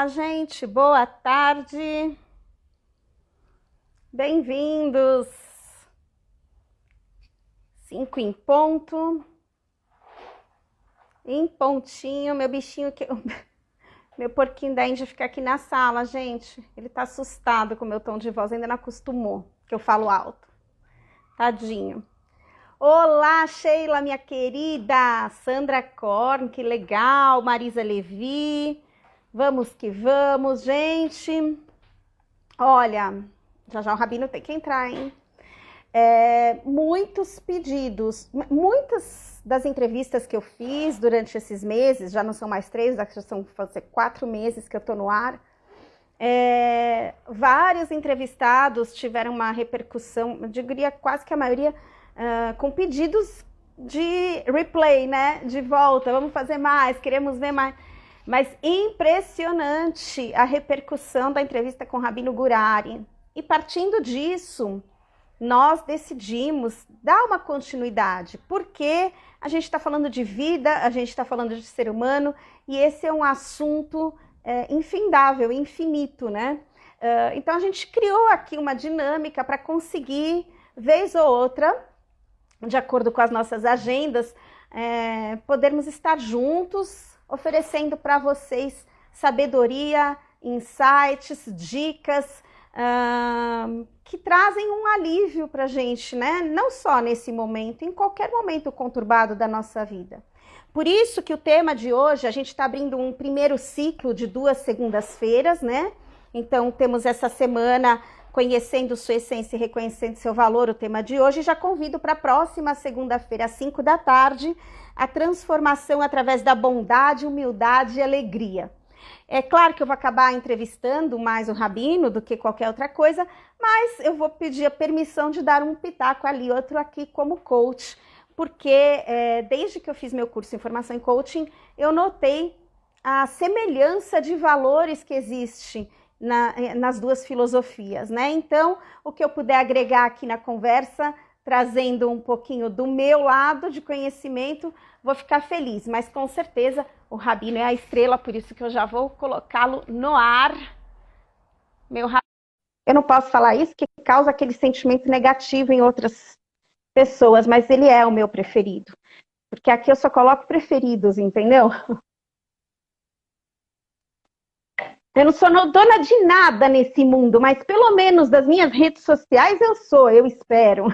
Olá, gente, boa tarde. Bem-vindos. 5 em ponto. Em pontinho, meu bichinho que meu porquinho da Índia fica aqui na sala, gente. Ele tá assustado com o meu tom de voz, ainda não acostumou que eu falo alto. Tadinho. Olá, Sheila, minha querida. Sandra Korn, que legal. Marisa Levi. Vamos que vamos, gente. Olha, já o Rabino tem que entrar, hein? Muitos pedidos, muitas das entrevistas que eu fiz durante esses meses, já não são mais 3, já são 4 meses que eu tô no ar, vários entrevistados tiveram uma repercussão, eu diria quase que a maioria, com pedidos de replay, né? De volta, vamos fazer mais, queremos ver mais. Mas impressionante a repercussão da entrevista com o Rabino Gurary. E partindo disso, nós decidimos dar uma continuidade, porque a gente está falando de vida, a gente está falando de ser humano, e esse é um assunto infindável, infinito, né? Então a gente criou aqui uma dinâmica para conseguir, vez ou outra, de acordo com as nossas agendas, podermos estar juntos, oferecendo para vocês sabedoria, insights, dicas, que trazem um alívio para a gente, né? Não só nesse momento, em qualquer momento conturbado da nossa vida. Por isso que o tema de hoje, a gente está abrindo um primeiro ciclo de 2 segundas-feiras, né? Então, temos essa semana conhecendo sua essência e reconhecendo seu valor, o tema de hoje. Já convido para a próxima segunda-feira, às 5 da tarde, a transformação através da bondade, humildade e alegria. É claro que eu vou acabar entrevistando mais o Rabino do que qualquer outra coisa, mas eu vou pedir a permissão de dar um pitaco ali, outro aqui como coach, porque desde que eu fiz meu curso em Formação em Coaching, eu notei a semelhança de valores que existe nas duas filosofias, né? Então, o que eu puder agregar aqui na conversa, trazendo um pouquinho do meu lado de conhecimento, vou ficar feliz, mas com certeza o Rabino é a estrela, por isso que eu já vou colocá-lo no ar. Eu não posso falar isso, que causa aquele sentimento negativo em outras pessoas, mas ele é o meu preferido, porque aqui eu só coloco preferidos, entendeu? Eu não sou dona de nada nesse mundo, mas pelo menos das minhas redes sociais eu espero.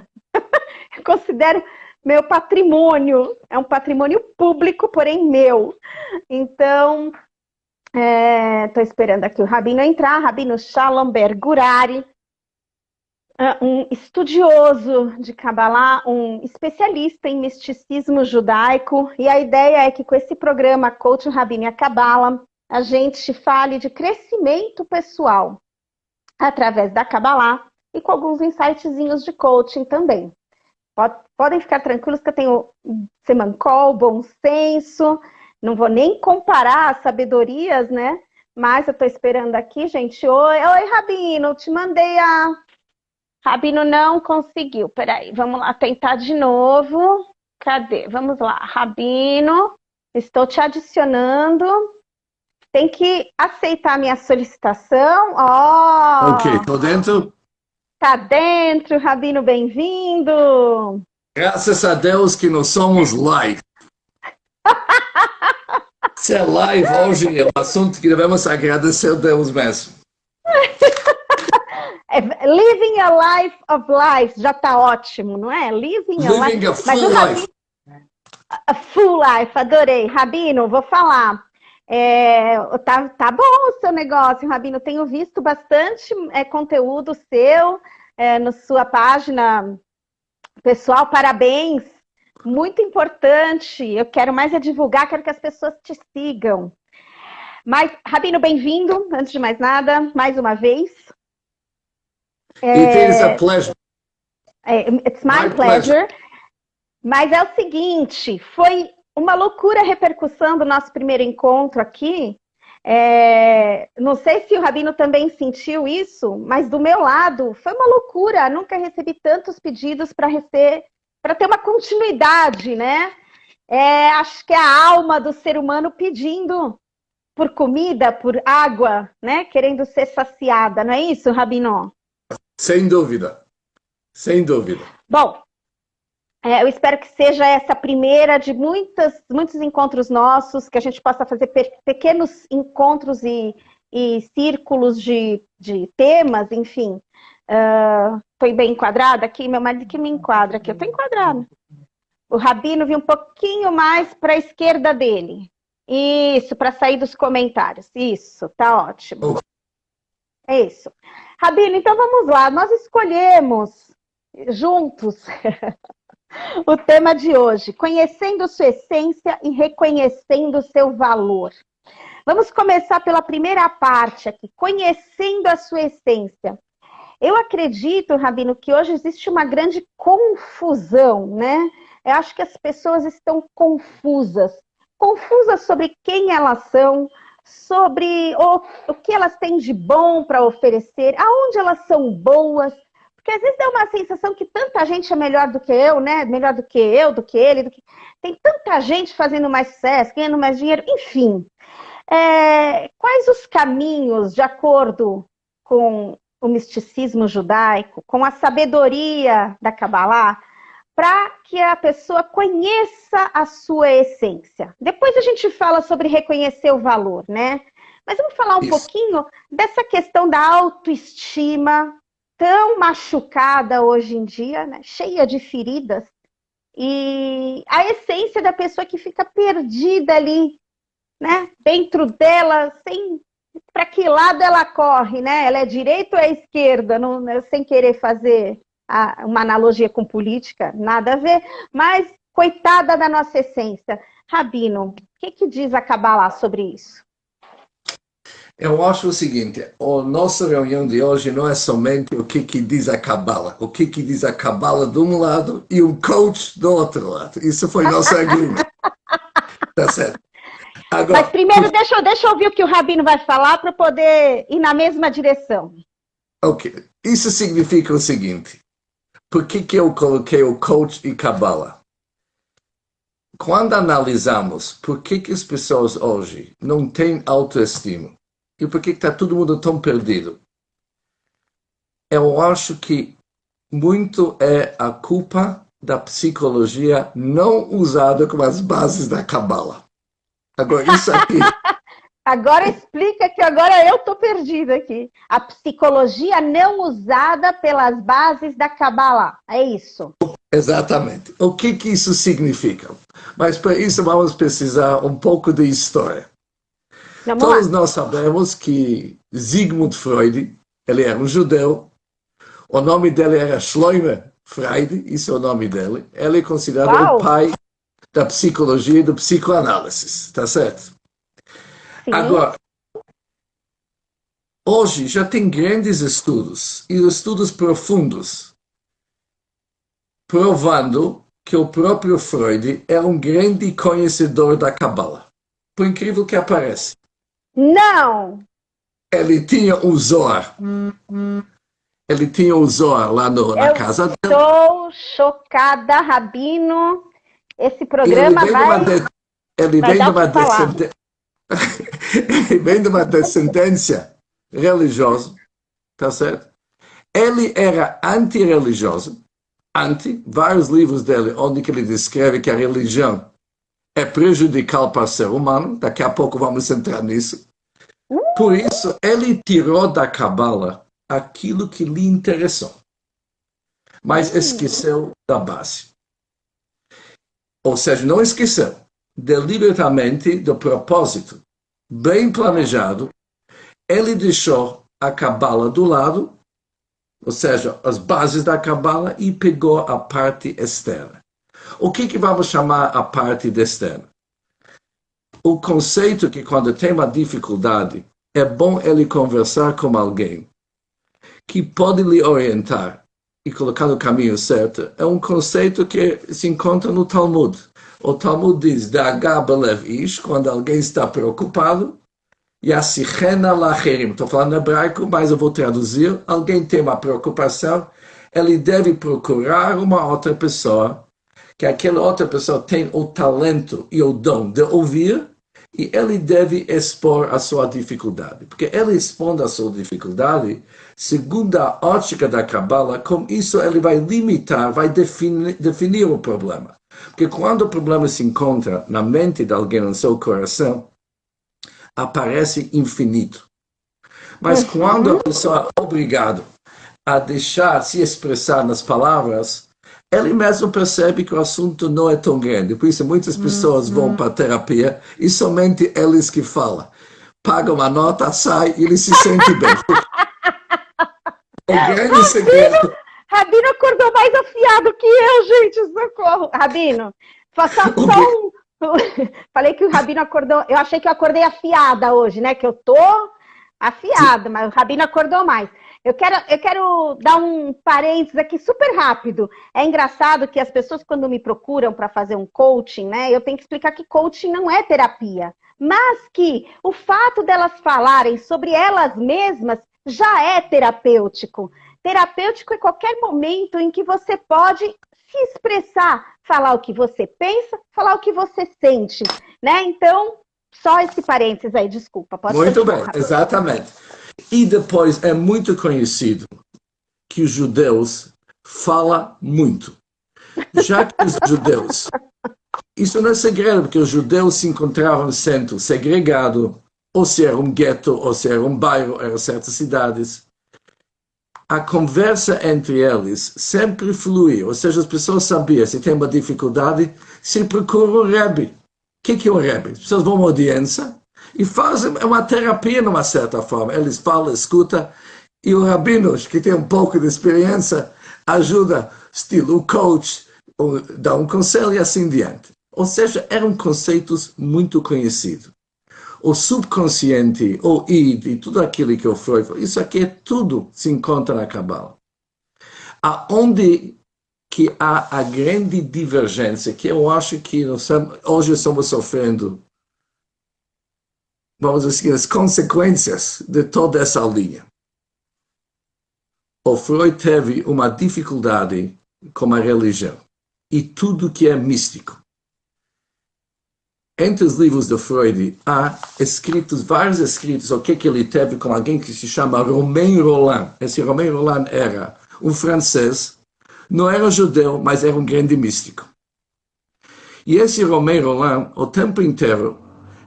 Eu considero meu patrimônio, é um patrimônio público, porém meu. Então, estou esperando aqui o Rabino entrar, Rabino Shalom Ber Gurary, um estudioso de Kabbalah, um especialista em misticismo judaico, e a ideia é que com esse programa Coach Rabino e a Kabbalah, a gente fale de crescimento pessoal através da Kabbalah e com alguns insightzinhos de coaching também. Podem ficar tranquilos que eu tenho semancol, bom senso, não vou nem comparar as sabedorias, né? Mas eu estou esperando aqui, gente. Oi, Rabino, te mandei a... Rabino não conseguiu, peraí, vamos lá tentar de novo. Cadê? Vamos lá, Rabino, estou te adicionando. Tem que aceitar a minha solicitação. Ok, tô dentro. Tá dentro, Rabino, bem-vindo. Graças a Deus que nós somos live. Se é live hoje é um assunto que devemos agradecer a Deus mesmo. Living a life of life, já tá ótimo, não é? Living a full life. A full life, adorei. Rabino, vou falar. Tá bom o seu negócio, Rabino. Tenho visto bastante conteúdo seu na sua página pessoal. Parabéns, muito importante. Eu quero mais divulgar, quero que as pessoas te sigam. Mas, Rabino, bem-vindo, antes de mais nada, mais uma vez. It is a pleasure. It's my pleasure. Mas é o seguinte, foi uma loucura a repercussão do nosso primeiro encontro aqui. Não sei se o Rabino também sentiu isso, mas do meu lado foi uma loucura. Nunca recebi tantos pedidos para ter uma continuidade, né? Acho que é a alma do ser humano pedindo por comida, por água, né? Querendo ser saciada, não é isso, Rabino? Sem dúvida, sem dúvida. Bom, eu espero que seja essa primeira de muitos encontros nossos, que a gente possa fazer pequenos encontros e círculos de temas, enfim. Estou bem enquadrada aqui? Meu marido que me enquadra aqui. Eu estou enquadrada. O Rabino viu um pouquinho mais para a esquerda dele. Isso, para sair dos comentários. Isso, tá ótimo. É isso. Rabino, então vamos lá. Nós escolhemos juntos o tema de hoje, conhecendo sua essência e reconhecendo seu valor. Vamos começar pela primeira parte aqui, conhecendo a sua essência. Eu acredito, Rabino, que hoje existe uma grande confusão, né? Eu acho que as pessoas estão confusas sobre quem elas são, sobre o que elas têm de bom para oferecer, aonde elas são boas. Porque às vezes dá uma sensação que tanta gente é melhor do que eu, né? Melhor do que eu, do que ele. Tem tanta gente fazendo mais sucesso, ganhando mais dinheiro, enfim. Quais os caminhos, de acordo com o misticismo judaico, com a sabedoria da Kabbalah, para que a pessoa conheça a sua essência? Depois a gente fala sobre reconhecer o valor, né? Mas vamos falar um pouquinho dessa questão da autoestima, tão machucada hoje em dia, né? Cheia de feridas, e a essência da pessoa que fica perdida ali, né? Dentro dela, para que lado ela corre, né? Ela é direita ou é esquerda? Não, sem querer fazer uma analogia com política, nada a ver, mas coitada da nossa essência. Rabino, o que diz a Kabbalah sobre isso? Eu acho o seguinte, a nossa reunião de hoje não é somente o que diz a Kabbalah, o que diz a Kabbalah de um lado e um coach do outro lado. Isso foi nosso argumento. Tá certo. Agora, mas primeiro deixa eu ouvir o que o Rabino vai falar para poder ir na mesma direção. Ok. Isso significa o seguinte, por que eu coloquei o coach e Kabbalah? Quando analisamos por que as pessoas hoje não têm autoestima, e por que está todo mundo tão perdido? Eu acho que muito é a culpa da psicologia não usada como as bases da Kabbalah. Agora, isso aqui... Agora explica que agora eu estou perdida aqui. A psicologia não usada pelas bases da Kabbalah. É isso? Exatamente. O que isso significa? Mas para isso vamos precisar um pouco de história. Todos nós sabemos que Sigmund Freud, ele era um judeu, o nome dele era Shlomo Freud, isso é o nome dele. Ele é considerado o pai da psicologia e do psicoanálise, tá certo? Sim. Agora, hoje já tem grandes estudos, e estudos profundos, provando que o próprio Freud é um grande conhecedor da Kabbalah. Por incrível que pareça. Não! Ele tinha o Zohar. Ele tinha o Zohar lá na casa dele. Estou chocada, Rabino. Esse programa ele vem de uma descendência religiosa, tá certo? Ele era antirreligioso, vários livros dele, onde ele descreve que a religião é prejudicial para o ser humano, daqui a pouco vamos entrar nisso. Por isso, ele tirou da Kabbalah aquilo que lhe interessou, mas esqueceu da base. Ou seja, não esqueceu, deliberadamente, do propósito, bem planejado, ele deixou a Kabbalah do lado, ou seja, as bases da Kabbalah, e pegou a parte externa. O que vamos chamar a parte externa? O conceito que quando tem uma dificuldade, é bom ele conversar com alguém que pode lhe orientar e colocar no caminho certo, é um conceito que se encontra no Talmud. O Talmud diz, Da'aga belev ish, quando alguém está preocupado, Yassichena lacherim. Estou falando em hebraico, mas eu vou traduzir. Alguém tem uma preocupação, ele deve procurar uma outra pessoa, que aquela outra pessoa tem o talento e o dom de ouvir, e ele deve expor a sua dificuldade. Porque ele expondo a sua dificuldade, segundo a ótica da Kabbalah, com isso ele vai limitar, vai definir o problema. Porque quando o problema se encontra na mente de alguém, no seu coração, aparece infinito. Mas quando a pessoa é obrigada a deixar se expressar nas palavras, ele mesmo percebe que o assunto não é tão grande. Por isso, muitas pessoas vão para a terapia e somente eles que falam. Pagam uma nota, sai e ele se sente bem. O grande segredo... Rabino acordou mais afiado que eu, gente, socorro. Rabino, só um... Falei que o Rabino acordou... Eu achei que eu acordei afiada hoje, né? Que eu tô afiada, mas o Rabino acordou mais. Eu quero dar um parênteses aqui super rápido. É engraçado que as pessoas, quando me procuram para fazer um coaching, né, eu tenho que explicar que coaching não é terapia. Mas que o fato delas falarem sobre elas mesmas já é terapêutico. Terapêutico é qualquer momento em que você pode se expressar, falar o que você pensa, falar o que você sente, né? Então, só esse parênteses aí, desculpa. Pode Muito bem, exatamente. E depois é muito conhecido que os judeus falam muito. Já que os judeus... Isso não é segredo, porque os judeus se encontravam sempre segregados, ou se era um gueto, ou se era um bairro, eram certas cidades. A conversa entre eles sempre fluía, ou seja, as pessoas sabiam, se tem uma dificuldade, se procura um rebbe. O que é um rebbe? As pessoas vão a uma audiência e fazem uma terapia, de uma certa forma. Eles falam, escutam, e o rabino, que tem um pouco de experiência, ajuda, estilo o coach, dá um conselho e assim diante. Ou seja, eram conceitos muito conhecidos. O subconsciente, o id, e tudo aquilo que eu fui, isso aqui tudo se encontra na Kabbalah. Aonde que há a grande divergência, que eu acho que hoje estamos sofrendo, vamos dizer, as consequências de toda essa linha. O Freud teve uma dificuldade com a religião e tudo que é místico. Entre os livros de Freud há vários escritos, o que ele teve com alguém que se chama Romain Rolland. Esse Romain Rolland era um francês, não era judeu, mas era um grande místico. E esse Romain Rolland, o tempo inteiro,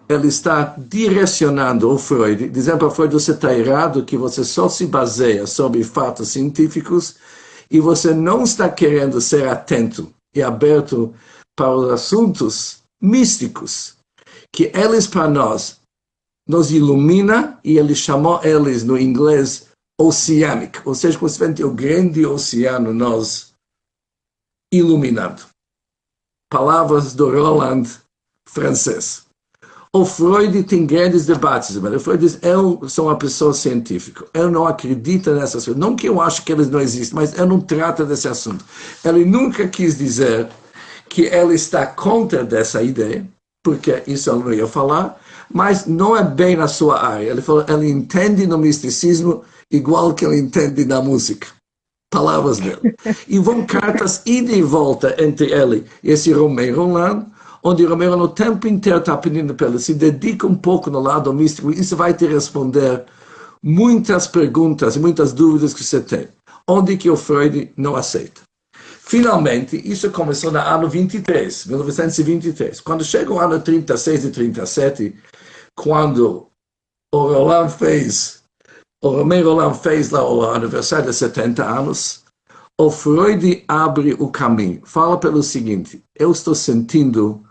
ele está direcionando o Freud, dizendo para Freud, você está errado, que você só se baseia sobre fatos científicos e você não está querendo ser atento e aberto para os assuntos místicos, que eles para nós nos ilumina, e ele chamou eles no inglês oceanic, ou seja, como se fosse o grande oceano nos iluminando. Palavras do Roland francês. O Freud tem grandes debates, mas o Freud diz, eu sou uma pessoa científica, eu não acredito nessas coisas, não que eu acho que eles não existem, mas eu não trato desse assunto. Ele nunca quis dizer que ele está contra dessa ideia, porque isso ele não ia falar, mas não é bem na sua área. Ele falou, ele entende no misticismo igual que ele entende na música. Palavras dele. E vão cartas ida e volta entre ele e esse Romain Rolland, onde o Romain Rolland o tempo inteiro está pedindo para ele, se dedica um pouco no lado místico, e isso vai te responder muitas perguntas e muitas dúvidas que você tem. Onde que o Freud não aceita. Finalmente, isso começou no ano 23, 1923. Quando chega o ano 36 e 37, quando o Romain Rolland fez lá o aniversário de 70 anos, o Freud abre o caminho. Fala pelo seguinte, eu estou sentindo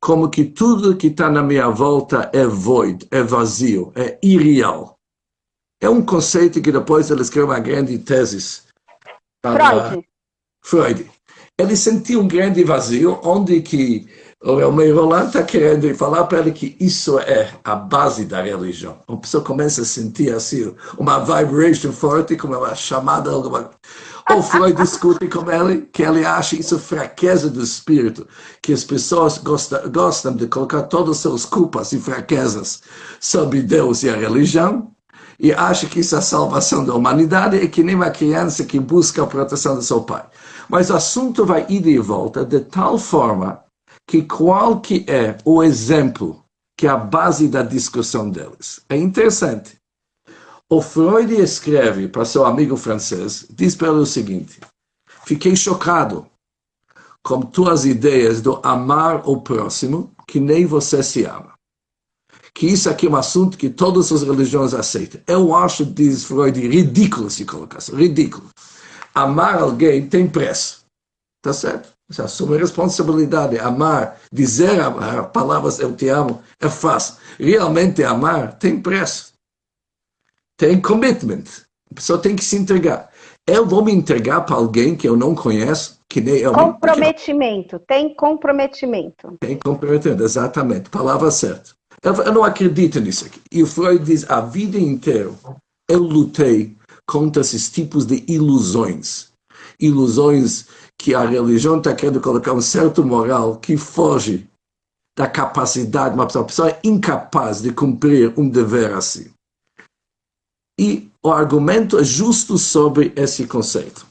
como que tudo que está na minha volta é void, é vazio, é irreal. É um conceito que depois ele escreveu uma grande tese. Freud. Ele sentiu um grande vazio, onde que o Romain Rolland está querendo falar para ele que isso é a base da religião. A pessoa começa a sentir assim, uma vibration forte, como uma chamada. O Freud discute com ele que ele acha isso fraqueza do espírito, que as pessoas gostam de colocar todas as suas culpas e fraquezas sobre Deus e a religião, e acha que isso é a salvação da humanidade, e que nem uma criança que busca a proteção do seu pai. Mas o assunto vai ida e volta de tal forma que qual que é o exemplo que é a base da discussão deles. É interessante. O Freud escreve para seu amigo francês, diz para ele o seguinte: fiquei chocado com tuas ideias do amar o próximo que nem você se ama. Que isso aqui é um assunto que todas as religiões aceitam. Eu acho, diz Freud, ridículo se colocar assim, ridículo. Amar alguém tem preço. Tá certo? Você assume a responsabilidade. Amar, dizer palavras eu te amo, é fácil. Realmente amar tem preço. Tem commitment. A pessoa tem que se entregar. Eu vou me entregar para alguém que eu não conheço, que nem eu. Comprometimento. Tem comprometimento. Tem comprometimento, exatamente. Palavra certa. Eu não acredito nisso aqui. E o Freud diz, a vida inteira eu lutei contra esses tipos de ilusões. Ilusões que a religião está querendo colocar um certo moral que foge da capacidade. Uma pessoa é incapaz de cumprir um dever assim. E o argumento é justo sobre esse conceito.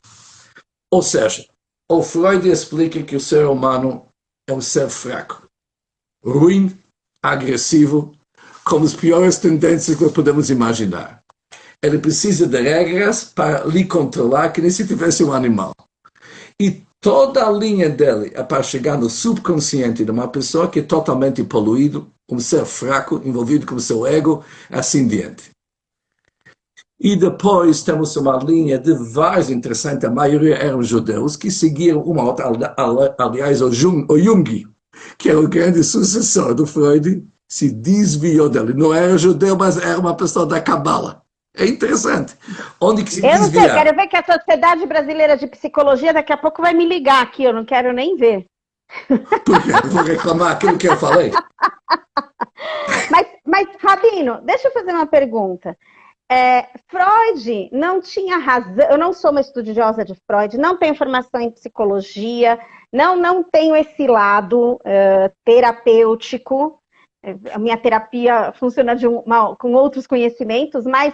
Ou seja, o Freud explica que o ser humano é um ser fraco, ruim, agressivo, com as piores tendências que podemos imaginar. Ele precisa de regras para lhe controlar, que nem se tivesse um animal. E toda a linha dele é para chegar no subconsciente de uma pessoa que é totalmente poluído, um ser fraco, envolvido com o seu ego, assim diante. E depois temos uma linha de vários interessantes, a maioria eram judeus, que seguiram uma outra, aliás, o Jung, que era o grande sucessor do Freud, se desviou dele. Não era judeu, mas era uma pessoa da Cabala. É interessante. Onde que se desviar? Eu não sei, quero ver que a Sociedade Brasileira de Psicologia daqui a pouco vai me ligar aqui, eu não quero nem ver. Por quê? Eu vou reclamar aquilo que eu falei. Mas, Rabino, deixa eu fazer uma pergunta. Freud não tinha razão, eu não sou uma estudiosa de Freud, não tenho formação em psicologia, não tenho esse lado terapêutico, a minha terapia funciona com outros conhecimentos, mas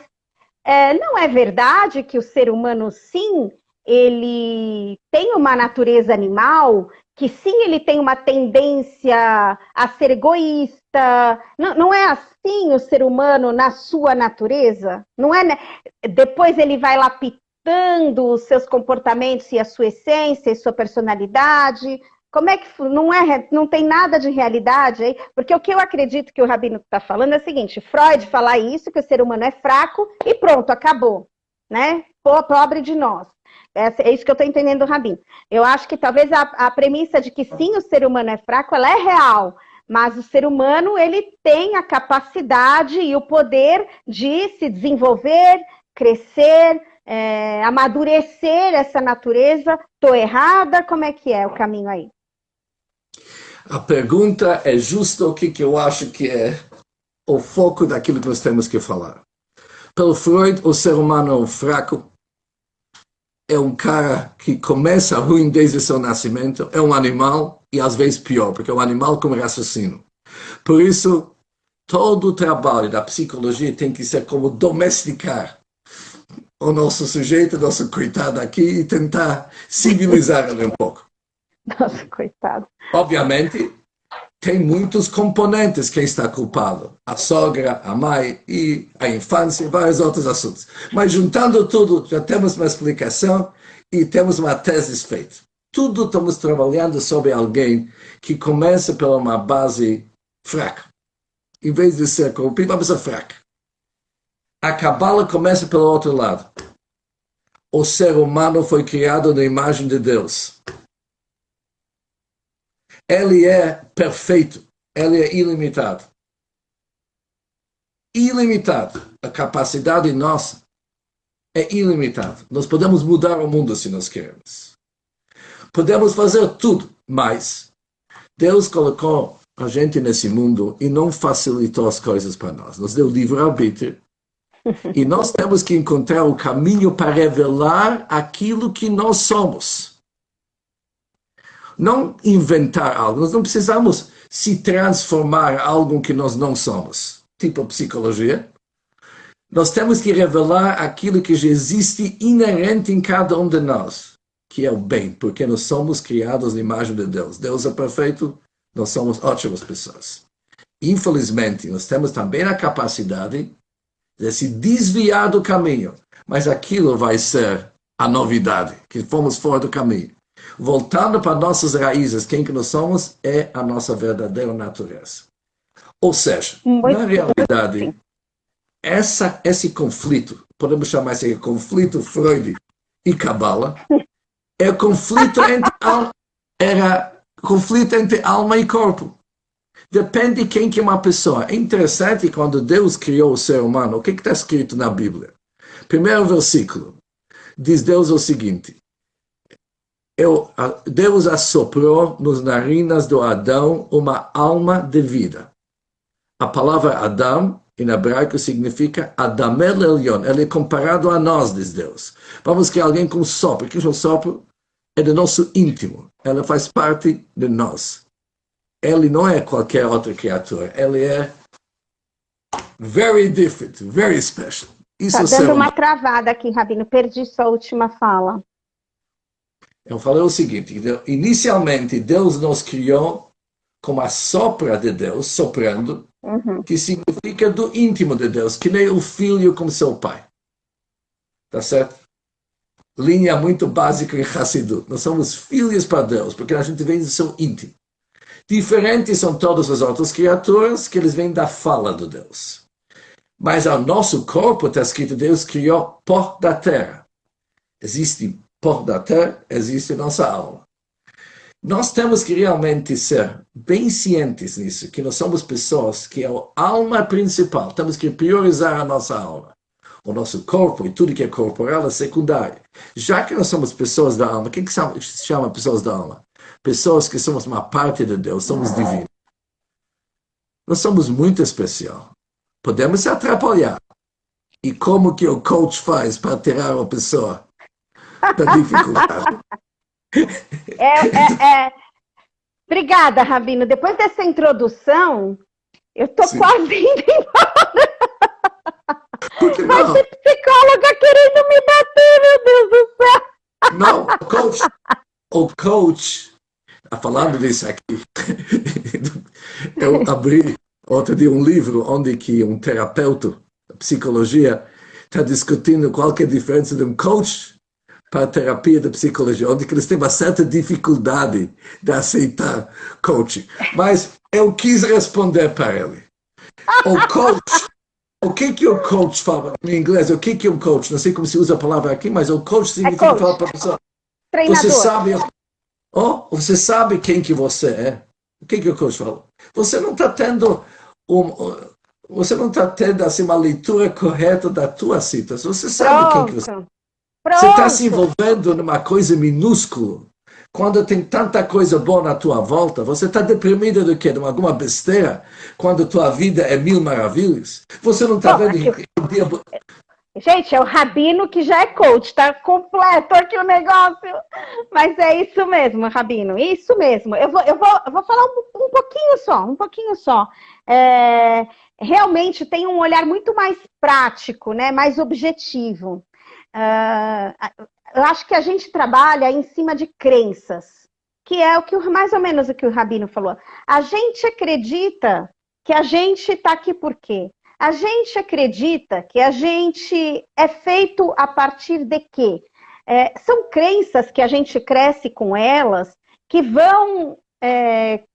não é verdade que o ser humano, sim, ele tem uma natureza animal, que sim, ele tem uma tendência a ser egoísta. Não é assim o ser humano na sua natureza? Não é, né? Depois ele vai lapidando os seus comportamentos e a sua essência e sua personalidade. Como é que não tem nada de realidade aí? Porque o que eu acredito que o Rabino está falando é o seguinte: Freud fala isso, que o ser humano é fraco e pronto, acabou, né? Pobre de nós. É isso que eu estou entendendo do Rabino. Eu acho que talvez a premissa de que sim, o ser humano é fraco, ela é real. Mas o ser humano, ele tem a capacidade e o poder de se desenvolver, crescer, amadurecer essa natureza. Estou errada? Como é que é o caminho aí? A pergunta é justo o que eu acho que é o foco daquilo que nós temos que falar. Pelo Freud, o ser humano é um fraco, é um cara que começa ruim desde seu nascimento, é um animal e às vezes pior, porque é um animal com raciocínio. Por isso, todo o trabalho da psicologia tem que ser como domesticar o nosso sujeito, nosso coitado aqui e tentar civilizar ele um pouco. Nossa, coitado. Obviamente, tem muitos componentes quem está culpado. A sogra, a mãe e a infância e vários outros assuntos. Mas juntando tudo, já temos uma explicação e temos uma tese feita. Tudo estamos trabalhando sobre alguém que começa por uma base fraca. Em vez de ser corrompido, uma pessoa fraca. A Cabala começa pelo outro lado. O ser humano foi criado na imagem de Deus. Ele é perfeito, ele é ilimitado. Ilimitado. A capacidade nossa é ilimitada. Nós podemos mudar o mundo se nós queremos. Podemos fazer tudo, mas Deus colocou a gente nesse mundo e não facilitou as coisas para nós. Nos deu livre-arbítrio. E nós temos que encontrar o caminho para revelar aquilo que nós somos. Não inventar algo. Nós não precisamos se transformar em algo que nós não somos. Tipo psicologia. Nós temos que revelar aquilo que já existe inerente em cada um de nós, que é o bem, porque nós somos criados na imagem de Deus. Deus é perfeito, nós somos ótimas pessoas. Infelizmente, nós temos também a capacidade de se desviar do caminho, mas aquilo vai ser a novidade, que fomos fora do caminho. Voltando para nossas raízes, quem que nós somos é a nossa verdadeira natureza. Ou seja, na realidade, esse conflito, podemos chamar esse conflito Freud e Kabbalah, é conflito entre alma e corpo. Depende de quem que é uma pessoa. É interessante quando Deus criou o ser humano, o que está escrito na Bíblia? Primeiro versículo, diz Deus o seguinte: Deus assoprou nos narinas do Adão uma alma de vida. A palavra Adam, em hebraico, significa Adamel Elyon. Ele é comparado a nós, diz Deus. Vamos que alguém com sopro. Que o sopro é do nosso íntimo. Ela faz parte de nós. Ele não é qualquer outra criatura. Ele é very different, very special. Está dando uma travada aqui, Rabino. Perdi sua última fala. Eu falei o seguinte. Inicialmente, Deus nos criou como a sopra de Deus, soprando, que significa do íntimo de Deus, que nem o filho com seu pai. Tá certo? Linha muito básica em Hassidut. Nós somos filhos para Deus, porque a gente vem do seu íntimo. Diferentes são todas as outras criaturas, que eles vêm da fala de Deus. Mas ao nosso corpo está escrito: Deus criou pó da terra. Existe pó da terra, existe nossa alma. Nós temos que realmente ser bem cientes nisso, que nós somos pessoas que é a alma principal. Temos que priorizar a nossa alma. O nosso corpo e tudo que é corporal é secundário. Já que nós somos pessoas da alma, o que se chama pessoas da alma? Pessoas que somos uma parte de Deus, somos divinos. Nós somos muito especial. Podemos se atrapalhar. E como que o coach faz para tirar uma pessoa da dificuldade? Obrigada, Rabino. Depois dessa introdução, eu estou quase indo embora. Vai ter psicóloga querendo me bater, meu Deus do céu. Não, o coach, falando disso aqui, eu abri outro dia um livro onde que um terapeuta de psicologia está discutindo qual que é a diferença de um coach para a terapia de psicologia, onde que eles têm uma certa dificuldade de aceitar coaching. Mas eu quis responder para ele. O coach, o que o coach fala em inglês? O que é um coach? Não sei como se usa a palavra aqui, mas o coach significa falar para a pessoa. Treinador. Você sabe quem que você é? O que o coach fala? Você não está tendo assim, uma leitura correta da tua situação. Você sabe quem que você é. Você está se envolvendo numa coisa minúscula. Quando tem tanta coisa boa na tua volta, você está deprimido do quê? De alguma besteira? Quando tua vida é mil maravilhas? Você não está vendo... Gente, é o Rabino que já é coach, tá completo aqui o negócio. Mas é isso mesmo, Rabino, isso mesmo. Eu vou falar um pouquinho só. Realmente tem um olhar muito mais prático, né? Mais objetivo. Eu acho que a gente trabalha em cima de crenças, que é mais ou menos o que o Rabino falou. A gente acredita que a gente está aqui por quê? A gente acredita que a gente é feito a partir de quê? São crenças que a gente cresce com elas, que vão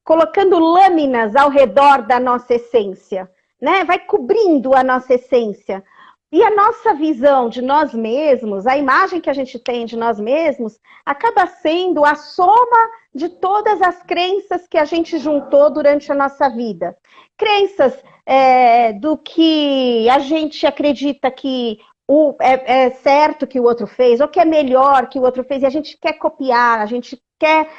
colocando lâminas ao redor da nossa essência, né? Vai cobrindo a nossa essência. E a nossa visão de nós mesmos, a imagem que a gente tem de nós mesmos, acaba sendo a soma de todas as crenças que a gente juntou durante a nossa vida. Crenças do que a gente acredita que é certo que o outro fez, ou que é melhor que o outro fez, e a gente quer copiar, a gente quer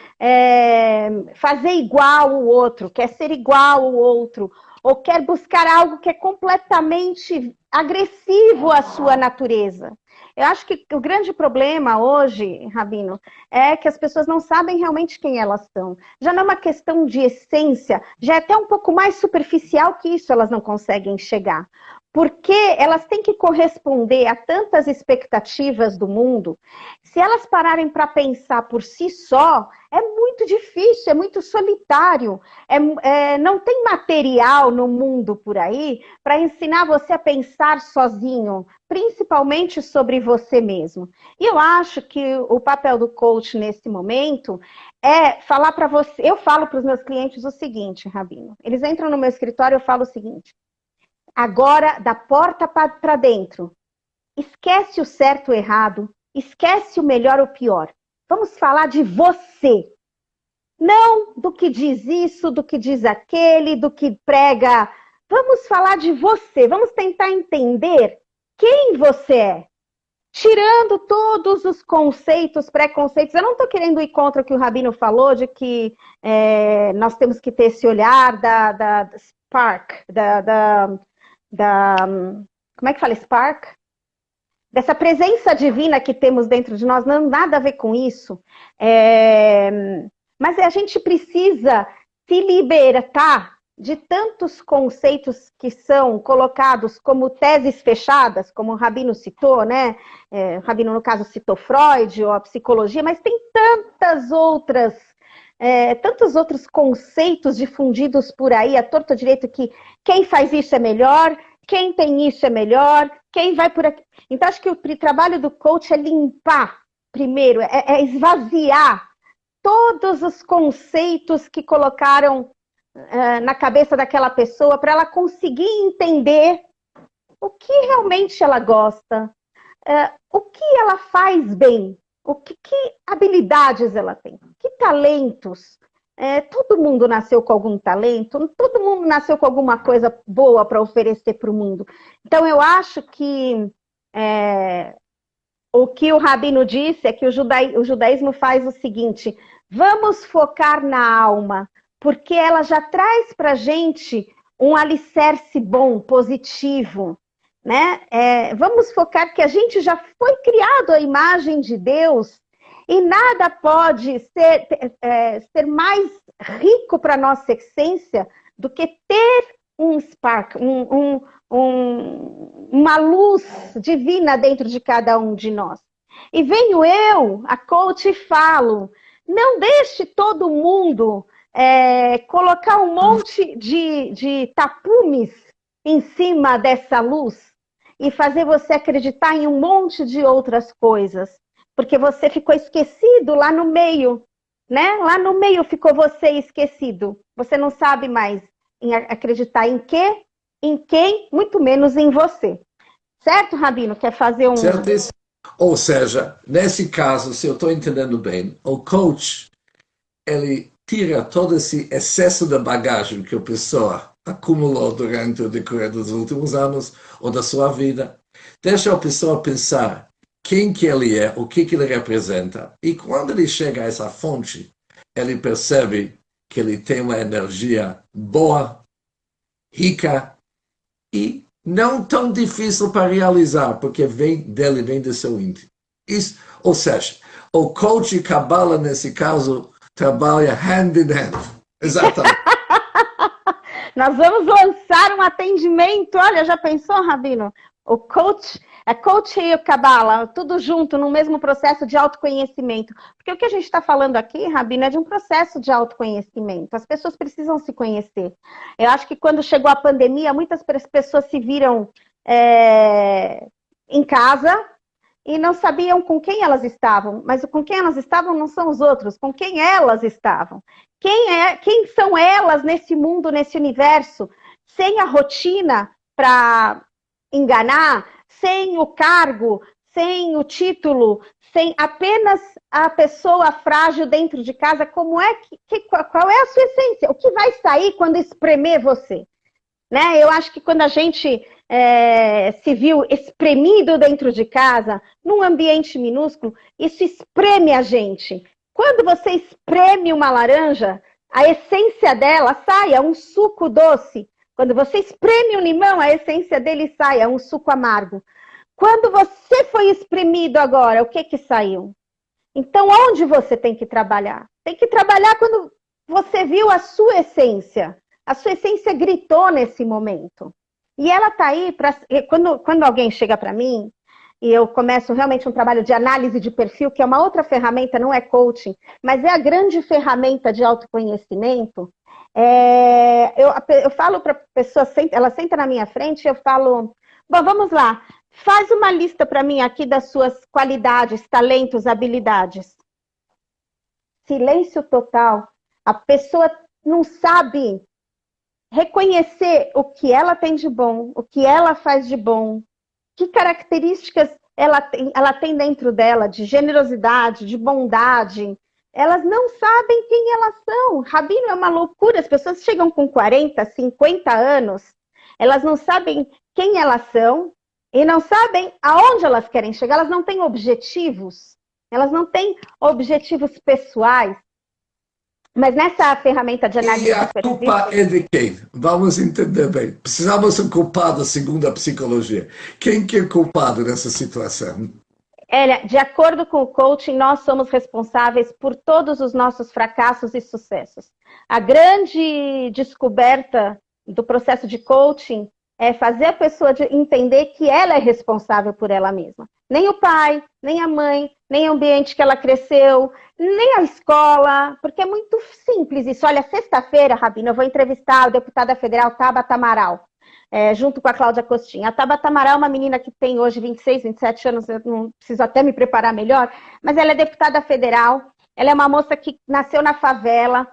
fazer igual o outro, quer ser igual ao outro, ou quer buscar algo que é completamente agressivo à sua natureza. Eu acho que o grande problema hoje, Rabino, é que as pessoas não sabem realmente quem elas são. Já não é uma questão de essência, já é até um pouco mais superficial que isso, elas não conseguem chegar. porque elas têm que corresponder a tantas expectativas do mundo. Se elas pararem para pensar por si só, é muito difícil, é muito solitário. Não tem material no mundo por aí para ensinar você a pensar sozinho, principalmente sobre você mesmo. E eu acho que o papel do coach nesse momento é falar para você. Eu falo para os meus clientes o seguinte, Rabino. Eles entram no meu escritório, eu falo o seguinte: agora, da porta para dentro, esquece o certo ou errado, esquece o melhor ou pior. Vamos falar de você. Não do que diz isso, do que diz aquele, do que prega. Vamos falar de você. Vamos tentar entender quem você é. Tirando todos os conceitos, preconceitos. Eu não estou querendo ir contra o que o Rabino falou, de que nós temos que ter esse olhar da spark, como é que fala spark? Dessa presença divina que temos dentro de nós, não nada a ver com isso. Mas a gente precisa se libertar de tantos conceitos que são colocados como teses fechadas, como o Rabino citou, né? O Rabino, no caso, citou Freud ou a psicologia, mas tem tantos outros conceitos difundidos por aí, à torto direito, que quem faz isso é melhor, quem tem isso é melhor, quem vai por aqui. Então, acho que o trabalho do coach é limpar, primeiro, é esvaziar todos os conceitos que colocaram na cabeça daquela pessoa, para ela conseguir entender o que realmente ela gosta, o que ela faz bem, que habilidades ela tem, que talentos. Todo mundo nasceu com algum talento, todo mundo nasceu com alguma coisa boa para oferecer para o mundo. Então, eu acho que o que o Rabino disse é que o judaísmo faz o seguinte: vamos focar na alma, porque ela já traz para a gente um alicerce bom, positivo, né? Vamos focar que a gente já foi criado à imagem de Deus e nada pode ser mais rico para a nossa essência do que ter um spark, uma luz divina dentro de cada um de nós. E venho eu, a coach, e falo: não deixe todo mundo colocar um monte de tapumes em cima dessa luz e fazer você acreditar em um monte de outras coisas, porque você ficou esquecido lá no meio, né? Lá no meio ficou você esquecido. Você não sabe mais acreditar em quê, em quem, muito menos em você. Certo, Rabino? Quer fazer um... Certíssimo. Ou seja, nesse caso, se eu estou entendendo bem, o coach, ele tira todo esse excesso de bagagem que a pessoa acumulou durante o decorrer dos últimos anos ou da sua vida, deixa a pessoa pensar quem que ele é, o que ele representa. E quando ele chega a essa fonte, ele percebe que ele tem uma energia boa, rica e não tão difícil para realizar, porque vem do seu íntimo. Isso, ou seja, o coach e Kabbalah, nesse caso, trabalha hand in hand. Exatamente. Nós vamos lançar um atendimento. Olha, já pensou, Rabino? O coach e o Kabbalah, tudo junto, no mesmo processo de autoconhecimento. Porque o que a gente está falando aqui, Rabino, é de um processo de autoconhecimento. As pessoas precisam se conhecer. Eu acho que quando chegou a pandemia, muitas pessoas se viram em casa e não sabiam com quem elas estavam. Mas com quem elas estavam não são os outros, com quem elas estavam. Quem são elas nesse mundo, nesse universo, sem a rotina para enganar, sem o cargo, sem o título, sem apenas a pessoa frágil dentro de casa? Qual é a sua essência? O que vai sair quando espremer você? Né? Eu acho que quando a gente se viu espremido dentro de casa, num ambiente minúsculo, isso espreme a gente. Quando você espreme uma laranja, a essência dela sai, é um suco doce. Quando você espreme um limão, a essência dele sai, é um suco amargo. Quando você foi espremido agora, o que saiu? Então, onde você tem que trabalhar? Tem que trabalhar quando você viu a sua essência. A sua essência gritou nesse momento. E ela está aí para... Quando alguém chega para mim, e eu começo realmente um trabalho de análise de perfil, que é uma outra ferramenta, não é coaching, mas é a grande ferramenta de autoconhecimento, eu falo para a pessoa, ela senta na minha frente e eu falo, bom, vamos lá, faz uma lista para mim aqui das suas qualidades, talentos, habilidades. Silêncio total. A pessoa não sabe reconhecer o que ela tem de bom, o que ela faz de bom, que características ela tem dentro dela de generosidade, de bondade. Elas não sabem quem elas são. Rabino, é uma loucura. As pessoas chegam com 40, 50 anos, elas não sabem quem elas são e não sabem aonde elas querem chegar. Elas não têm objetivos. Elas não têm objetivos pessoais. Mas nessa ferramenta de análise E a de perfil, culpa é de quem? Vamos entender bem. Precisamos de um culpado segundo a psicologia. Quem que é culpado nessa situação? de acordo com o coaching, nós somos responsáveis por todos os nossos fracassos e sucessos. A grande descoberta do processo de coaching é fazer a pessoa entender que ela é responsável por ela mesma. Nem o pai, nem a mãe, nem o ambiente que ela cresceu, nem a escola, porque é muito simples isso. Olha, sexta-feira, Rabino, eu vou entrevistar a deputada federal Tabata Amaral, junto com a Cláudia Costin. A Tabata Amaral é uma menina que tem hoje 26, 27 anos, eu não preciso até me preparar melhor, mas ela é deputada federal, ela é uma moça que nasceu na favela,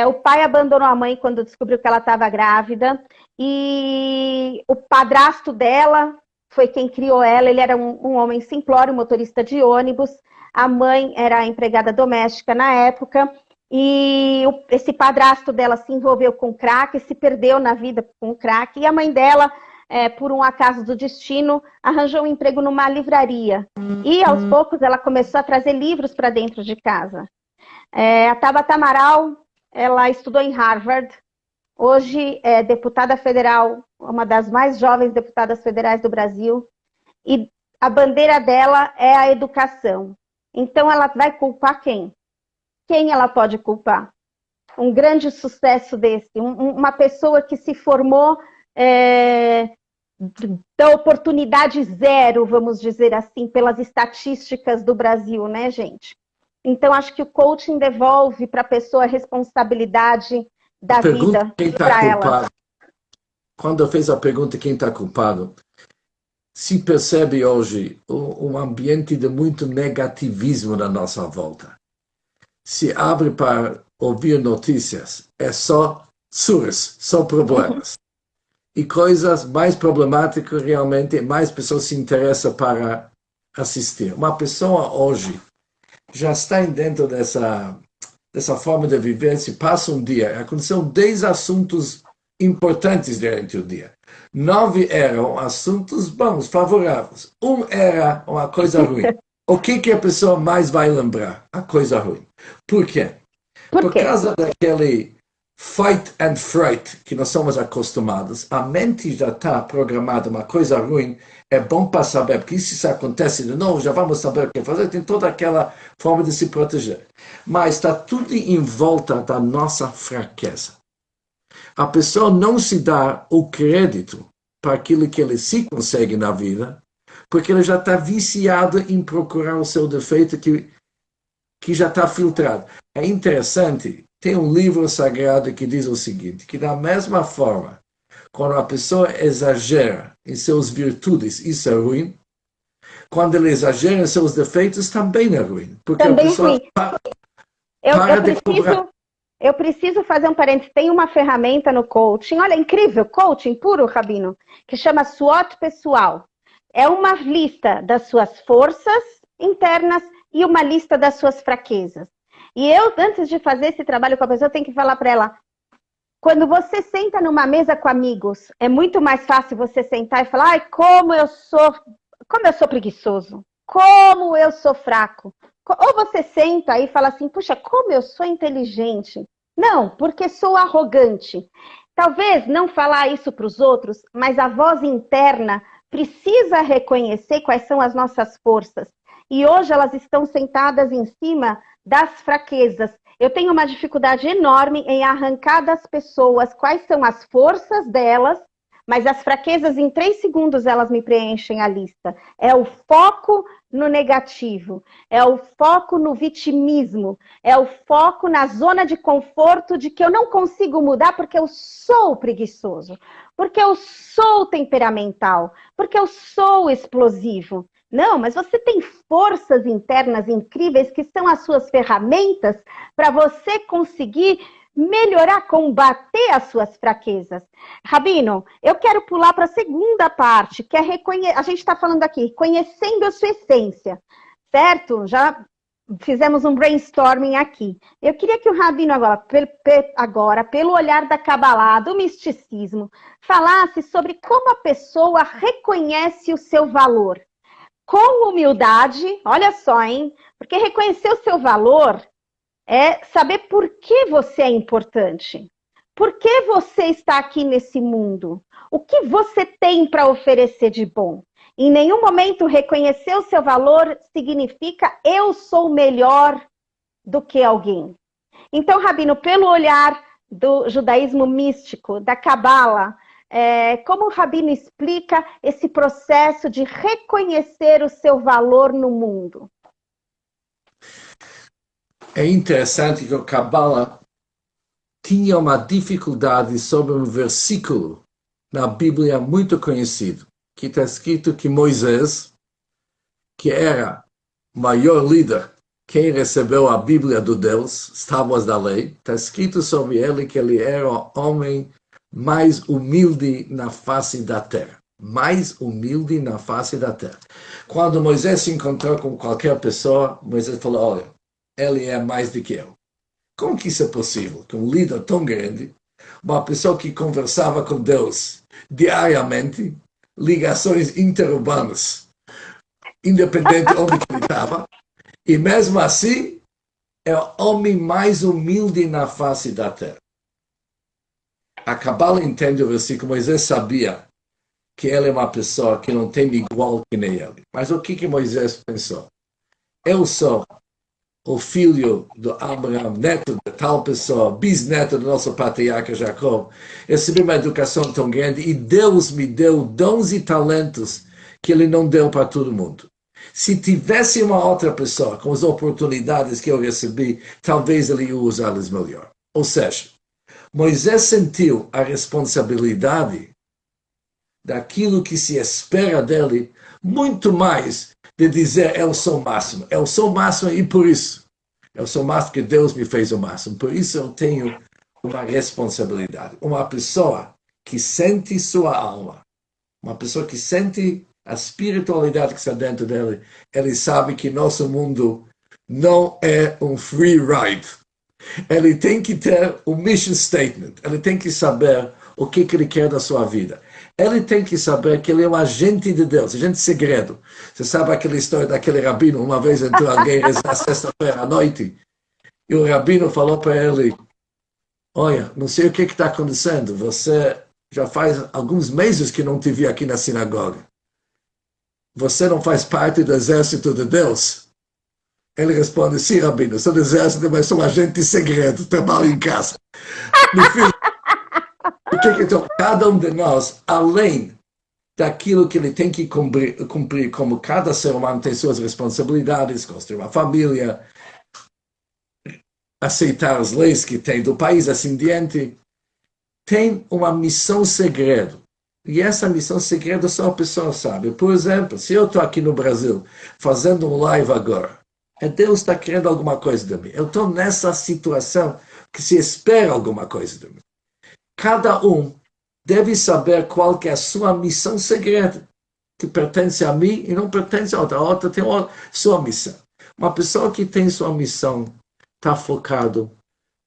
o pai abandonou a mãe quando descobriu que ela estava grávida, e o padrasto dela foi quem criou ela, ele era um homem simplório, motorista de ônibus, a mãe era empregada doméstica na época, e esse padrasto dela se envolveu com crack, se perdeu na vida com crack, e a mãe dela, por um acaso do destino, arranjou um emprego numa livraria. E aos poucos ela começou a trazer livros para dentro de casa. A Tabata Amaral, ela estudou em Harvard, hoje é deputada federal, uma das mais jovens deputadas federais do Brasil, e a bandeira dela é a educação. Então ela vai culpar quem? Quem ela pode culpar? Um grande sucesso desse, uma pessoa que se formou da oportunidade zero, vamos dizer assim, pelas estatísticas do Brasil, né, gente? Então, acho que o coaching devolve para a pessoa a responsabilidade da vida para ela. Quando eu fiz a pergunta quem está culpado, se percebe hoje um ambiente de muito negativismo na nossa volta. Se abre para ouvir notícias, é só surras, só problemas. E coisas mais problemáticas realmente, mais pessoas se interessam para assistir. Uma pessoa hoje já está dentro dessa forma de viver, se passa um dia, aconteceram 10 assuntos importantes durante o dia. 9 eram assuntos bons, favoráveis. Era uma coisa ruim. O que a pessoa mais vai lembrar? A coisa ruim. Por quê? Por causa daquele fight and fright que nós somos acostumados. A mente já está programada, uma coisa ruim é bom para saber, porque se acontece de novo, já vamos saber o que fazer, tem toda aquela forma de se proteger. Mas está tudo em volta da nossa fraqueza. A pessoa não se dá o crédito para aquilo que ele se consegue na vida, porque ele já está viciado em procurar o seu defeito que já está filtrado. É interessante, tem um livro sagrado que diz o seguinte, que da mesma forma, quando a pessoa exagera em suas virtudes, isso é ruim. Quando ele exagera em seus defeitos, também é ruim. Porque também a pessoa ruim. Eu preciso fazer um parênteses. Tem uma ferramenta no coaching, olha, incrível, coaching puro, Rabino, que chama SWOT pessoal. É uma lista das suas forças internas e uma lista das suas fraquezas. E eu, antes de fazer esse trabalho com a pessoa, eu tenho que falar para ela, quando você senta numa mesa com amigos, é muito mais fácil você sentar e falar, ai, como eu sou preguiçoso, como eu sou fraco. Ou você senta e fala assim, puxa, como eu sou inteligente. Não, porque sou arrogante. Talvez não falar isso para os outros, mas a voz interna precisa reconhecer quais são as nossas forças. E hoje elas estão sentadas em cima das fraquezas. Eu tenho uma dificuldade enorme em arrancar das pessoas quais são as forças delas mas as fraquezas em 3 segundos elas me preenchem a lista. É o foco no negativo, é o foco no vitimismo, é o foco na zona de conforto de que eu não consigo mudar porque eu sou preguiçoso, porque eu sou temperamental, porque eu sou explosivo. Não, mas você tem forças internas incríveis que são as suas ferramentas para você conseguir melhorar, combater as suas fraquezas. Rabino, eu quero pular para a segunda parte, que é a gente está falando aqui, conhecendo a sua essência, certo? Já fizemos um brainstorming aqui. Eu queria que o Rabino agora, pelo olhar da Kabbalah, do misticismo, falasse sobre como a pessoa reconhece o seu valor. Com humildade, olha só, hein? Porque reconhecer o seu valor é saber por que você é importante. Por que você está aqui nesse mundo? O que você tem para oferecer de bom? Em nenhum momento reconhecer o seu valor significa eu sou melhor do que alguém. Então, Rabino, pelo olhar do judaísmo místico, da Cabala, como o Rabino explica esse processo de reconhecer o seu valor no mundo? É interessante que o Kabbalah tinha uma dificuldade sobre um versículo na Bíblia muito conhecido, que está escrito que Moisés, que era o maior líder, quem recebeu a Bíblia do Deus, as tábuas da lei, está escrito sobre ele que ele era o homem mais humilde na face da terra. Mais humilde na face da terra. Quando Moisés se encontrou com qualquer pessoa, Moisés falou, olha, ele é mais do que eu. Como que isso é possível? Que um líder tão grande, uma pessoa que conversava com Deus diariamente, ligações interurbanas, independente de onde ele estava, e mesmo assim, é o homem mais humilde na face da terra. A Kabbalah entende o versículo, Moisés sabia que ele é uma pessoa que não tem igual que nem ele. Mas o que Moisés pensou? Eu sou o filho de Abraão, neto de tal pessoa, bisneto do nosso patriarca Jacó, recebi uma educação tão grande e Deus me deu dons e talentos que ele não deu para todo mundo. Se tivesse uma outra pessoa com as oportunidades que eu recebi, talvez ele ia usá-las melhor. Ou seja, Moisés sentiu a responsabilidade daquilo que se espera dele, muito mais de dizer eu sou o máximo. Eu sou o máximo e por isso. Eu sou o máximo que Deus me fez o máximo. Por isso eu tenho uma responsabilidade. Uma pessoa que sente sua alma, uma pessoa que sente a espiritualidade que está dentro dele, ele sabe que nosso mundo não é um free ride. Ele tem que ter um mission statement. Ele tem que saber o que ele quer da sua vida. Ele tem que saber que ele é um agente de Deus, agente segredo. Você sabe aquela história daquele rabino? Uma vez entrou alguém rezar sexta-feira à noite e o rabino falou para ele, olha, não sei o que está acontecendo, você já faz alguns meses que não te vi aqui na sinagoga. Você não faz parte do exército de Deus? Ele responde, sim, rabino, sou do exército, mas sou um agente segredo, trabalho em casa. Então, cada um de nós, além daquilo que ele tem que cumprir, como cada ser humano tem suas responsabilidades, construir uma família, aceitar as leis que tem do país, assim diante, tem uma missão segredo. E essa missão segredo só a pessoa sabe. Por exemplo, se eu estou aqui no Brasil fazendo um live agora, Deus está querendo alguma coisa de mim. Eu estou nessa situação que se espera alguma coisa de mim. Cada um deve saber qual que é a sua missão segreda, que pertence a mim e não pertence a outra. A outra tem sua missão. Uma pessoa que tem sua missão está focado,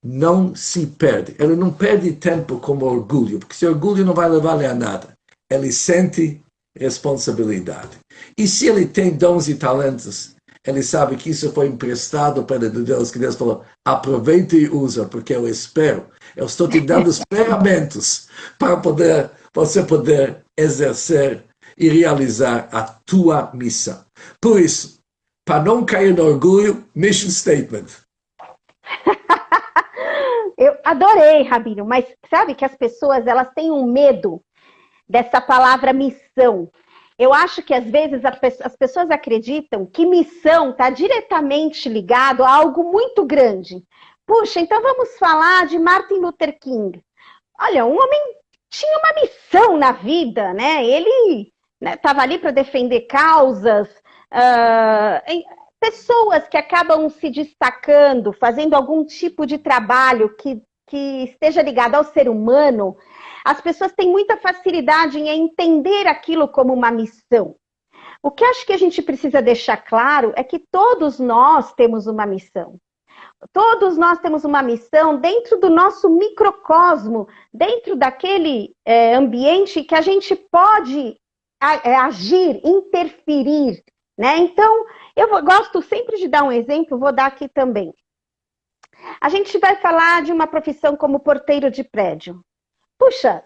não se perde. Ele não perde tempo como orgulho, porque esse orgulho não vai levar a nada. Ele sente responsabilidade. E se ele tem dons e talentos, ele sabe que isso foi emprestado para Deus, que Deus falou, aproveita e usa, porque eu espero. Eu estou te dando os ferramentas para você poder exercer e realizar a tua missão. Por isso, para não cair no orgulho, mission statement. Eu adorei, Rabino, mas sabe que as pessoas elas têm um medo dessa palavra missão. Eu acho que às vezes as pessoas acreditam que missão está diretamente ligado a algo muito grande. Puxa, então vamos falar de Martin Luther King. Olha, um homem tinha uma missão na vida, né? Ele estava ali para defender causas, pessoas que acabam se destacando, fazendo algum tipo de trabalho que esteja ligado ao ser humano. As pessoas têm muita facilidade em entender aquilo como uma missão. O que acho que a gente precisa deixar claro é que todos nós temos uma missão. Todos nós temos uma missão dentro do nosso microcosmo, dentro daquele ambiente que a gente pode agir, interferir, né? Então, eu gosto sempre de dar um exemplo, vou dar aqui também. A gente vai falar de uma profissão como porteiro de prédio. Puxa,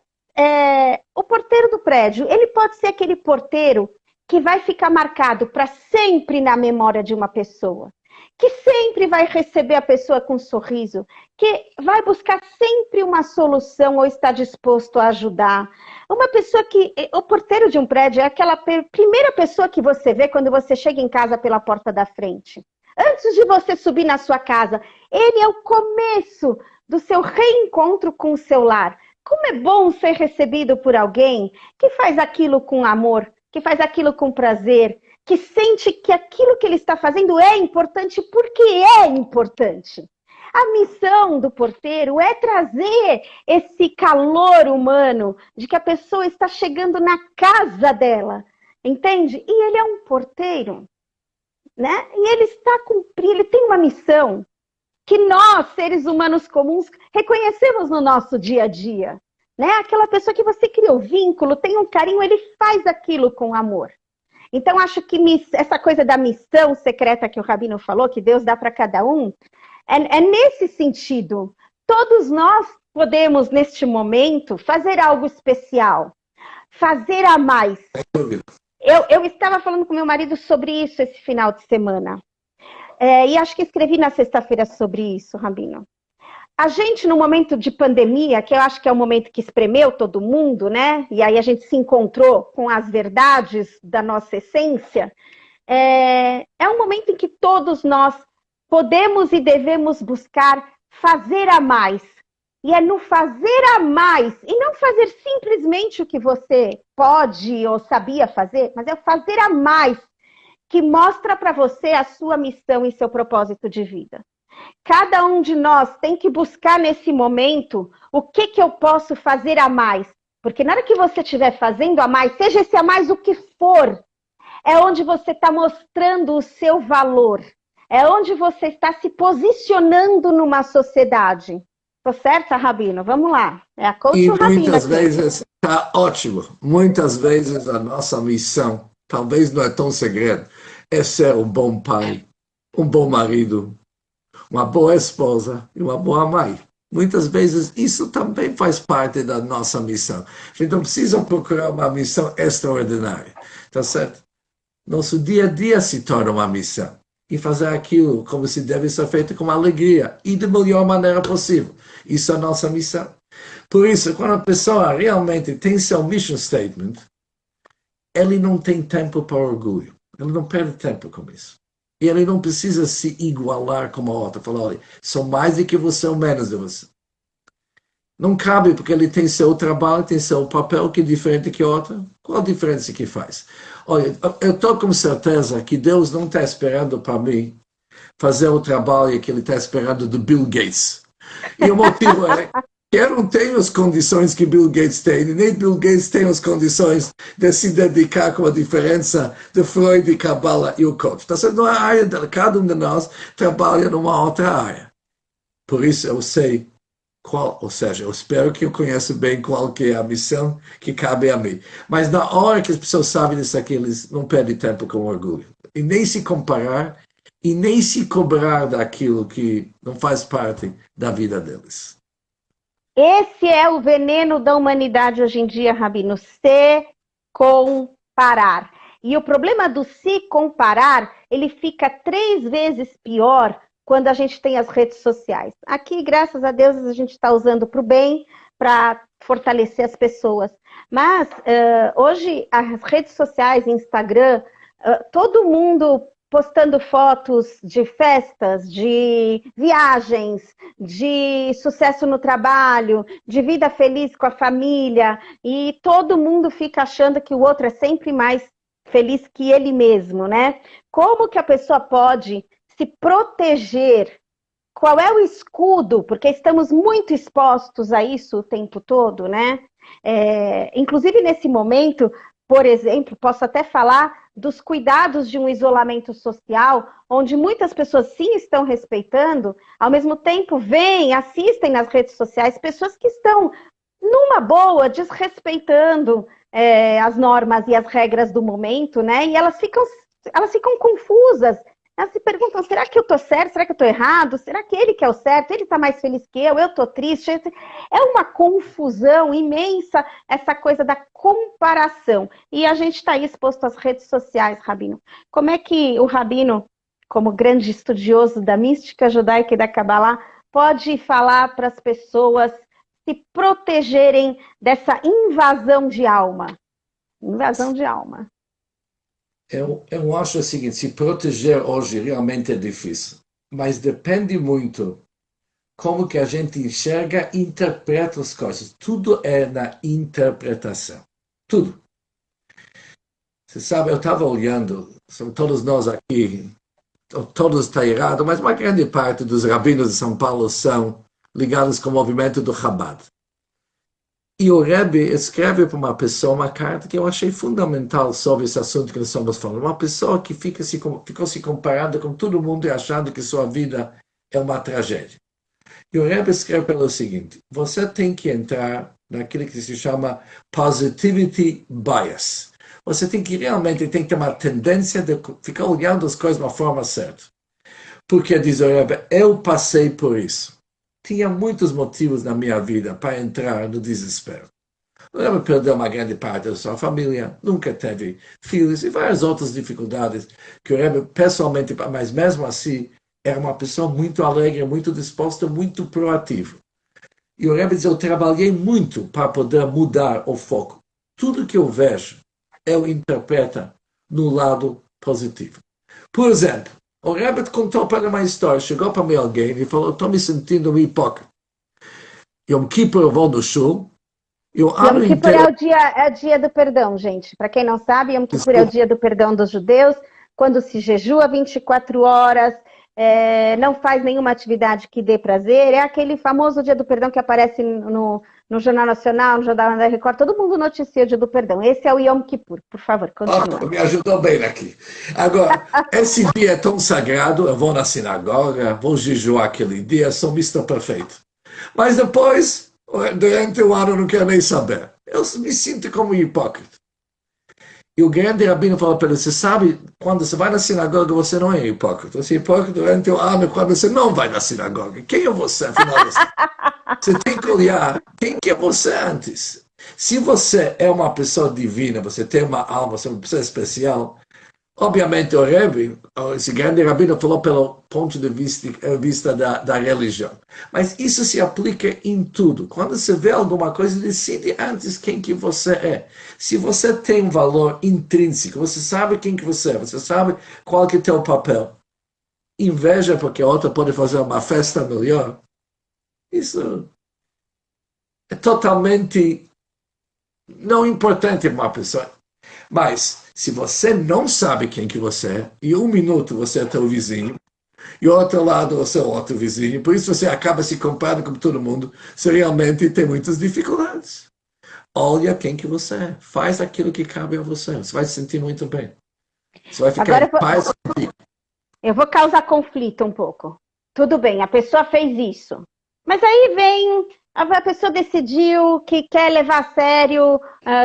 o porteiro do prédio, ele pode ser aquele porteiro que vai ficar marcado para sempre na memória de uma pessoa, que sempre vai receber a pessoa com um sorriso, que vai buscar sempre uma solução ou está disposto a ajudar. Uma pessoa que... O porteiro de um prédio é aquela primeira pessoa que você vê quando você chega em casa pela porta da frente. Antes de você subir na sua casa, ele é o começo do seu reencontro com o seu lar. Como é bom ser recebido por alguém que faz aquilo com amor, que faz aquilo com prazer, que sente que aquilo que ele está fazendo é importante porque é importante. A missão do porteiro é trazer esse calor humano de que a pessoa está chegando na casa dela, entende? E ele é um porteiro, né? E ele está cumprindo, ele tem uma missão que nós, seres humanos comuns, reconhecemos no nosso dia a dia, né? Aquela pessoa que você criou vínculo, tem um carinho, ele faz aquilo com amor. Então, acho que essa coisa da missão secreta que o Rabino falou, que Deus dá para cada um, é nesse sentido. Todos nós podemos, neste momento, fazer algo especial, fazer a mais. Eu estava falando com meu marido sobre isso esse final de semana. E acho que escrevi na sexta-feira sobre isso, Rabino. A gente, no momento de pandemia, que eu acho que é o momento que espremeu todo mundo, né? E aí a gente se encontrou com as verdades da nossa essência, é um momento em que todos nós podemos e devemos buscar fazer a mais. E é no fazer a mais, e não fazer simplesmente o que você pode ou sabia fazer, mas é o fazer a mais que mostra para você a sua missão e seu propósito de vida. Cada um de nós tem que buscar nesse momento o que eu posso fazer a mais. Porque na hora que você estiver fazendo a mais, seja esse a mais o que for, é onde você está mostrando o seu valor. É onde você está se posicionando numa sociedade. Tô certa, Rabino? Vamos lá. É a coach E Rabino muitas aqui. vezes, está ótimo, muitas vezes a nossa missão, talvez não é tão segredo, é ser um bom pai, um bom marido, uma boa esposa e uma boa mãe. Muitas vezes isso também faz parte da nossa missão. A gente não precisa procurar uma missão extraordinária, tá certo? Nosso dia a dia se torna uma missão. E fazer aquilo como se deve ser feito com alegria e da melhor maneira possível. Isso é a nossa missão. Por isso, quando a pessoa realmente tem seu mission statement, ele não tem tempo para orgulho. Ele não perde tempo com isso. E ele não precisa se igualar com a outra. Falar, olha, sou mais do que você ou menos de você. Não cabe, porque ele tem seu trabalho, tem seu papel que é diferente que a outra. Qual a diferença que faz? Olha, eu estou com certeza que Deus não está esperando para mim fazer o trabalho que ele está esperando do Bill Gates. E o motivo é que eu não tenho as condições que Bill Gates tem, e nem Bill Gates tem as condições de se dedicar com a diferença de Freud, e Kabbalah e o coach. Então, não é a área dela, cada um de nós trabalha numa outra área. Por isso eu sei qual, ou seja, eu espero que eu conheça bem qual que é a missão que cabe a mim. Mas na hora que as pessoas sabem disso aqui, eles não perdem tempo com orgulho. E nem se comparar, e nem se cobrar daquilo que não faz parte da vida deles. Esse é o veneno da humanidade hoje em dia, Rabino, se comparar. E o problema do se comparar, ele fica 3 vezes pior quando a gente tem as redes sociais. Aqui, graças a Deus, a gente está usando para o bem, para fortalecer as pessoas. Mas hoje as redes sociais, Instagram, todo mundo postando fotos de festas, de viagens, de sucesso no trabalho, de vida feliz com a família, e todo mundo fica achando que o outro é sempre mais feliz que ele mesmo, né? Como que a pessoa pode se proteger? Qual é o escudo? Porque estamos muito expostos a isso o tempo todo, né? Inclusive nesse momento, por exemplo, posso até falar dos cuidados de um isolamento social, onde muitas pessoas sim estão respeitando, ao mesmo tempo veem, assistem nas redes sociais pessoas que estão numa boa, desrespeitando as normas e as regras do momento, né? E elas ficam confusas. Elas se perguntam, será que eu tô certo? Será que eu tô errado? Será que ele que é o certo? Ele tá mais feliz que eu tô triste? É uma confusão imensa essa coisa da comparação. E a gente está aí exposto às redes sociais, Rabino. Como é que o Rabino, como grande estudioso da mística judaica e da Kabbalah, pode falar para as pessoas se protegerem dessa invasão de alma? Invasão de alma. Eu acho o seguinte, se proteger hoje realmente é difícil, mas depende muito como que a gente enxerga e interpreta as coisas. Tudo é na interpretação. Tudo. Você sabe, eu estava olhando, são todos nós aqui, todos está errado, mas uma grande parte dos rabinos de São Paulo são ligados com o movimento do Chabad. E o Rebbe escreve para uma pessoa uma carta que eu achei fundamental sobre esse assunto que nós estamos falando. Uma pessoa que ficou se comparando com todo mundo e achando que sua vida é uma tragédia. E o Rebbe escreve pelo seguinte: você tem que entrar naquilo que se chama positivity bias. Você tem que realmente ter uma tendência de ficar olhando as coisas de uma forma certa. Porque, diz o Rebbe, eu passei por isso. Tinha muitos motivos na minha vida para entrar no desespero. O Rebbe perdeu uma grande parte da sua família, nunca teve filhos e várias outras dificuldades que o Rebbe pessoalmente, mas mesmo assim, era uma pessoa muito alegre, muito disposta, muito proativa. E o Rebbe diz, eu trabalhei muito para poder mudar o foco. Tudo que eu vejo, eu interpreto no lado positivo. Por exemplo, o Rebbe contou para uma história, chegou para mim alguém e falou, estou me sentindo um hipócrita. Yom Kippur eu vou no shul, eu abro Yom Kippur é o dia do perdão, gente. Para quem não sabe, Yom Kippur é o dia do perdão dos judeus, quando se jejua 24 horas, não faz nenhuma atividade que dê prazer. É aquele famoso dia do perdão que aparece no Jornal Nacional, no Jornal da Record. Todo mundo noticia o dia do perdão. Esse é o Yom Kippur. Por favor, continua. Me ajudou bem aqui. Agora, esse dia é tão sagrado, eu vou na sinagoga, vou jejuar aquele dia, sou Mr. Perfeito. Mas depois, durante o ano, não quero nem saber. Eu me sinto como hipócrita. E o grande rabino falou para ele, você sabe, quando você vai na sinagoga, você não é hipócrita. Você é hipócrita durante o ano, quando você não vai na sinagoga. Quem é você, afinal? Você tem que olhar quem que é você antes. Se você é uma pessoa divina, você tem uma alma, você é uma pessoa especial, obviamente o Rebbe, esse grande rabino, falou pelo ponto de vista da religião. Mas isso se aplica em tudo. Quando você vê alguma coisa, decide antes quem que você é. Se você tem um valor intrínseco, você sabe quem que você é, você sabe qual que é o teu papel. Inveja porque a outra pode fazer uma festa melhor. Isso é totalmente não importante para uma pessoa. Mas, se você não sabe quem que você é, e um minuto você é teu vizinho, e outro lado você é outro vizinho, por isso você acaba se comparando com todo mundo, você realmente tem muitas dificuldades. Olha quem que você é. Faz aquilo que cabe a você. Você vai se sentir muito bem. Você vai ficar em paz contigo. Eu vou causar conflito um pouco. Tudo bem, a pessoa fez isso. Mas aí vem... A pessoa decidiu que quer levar a sério,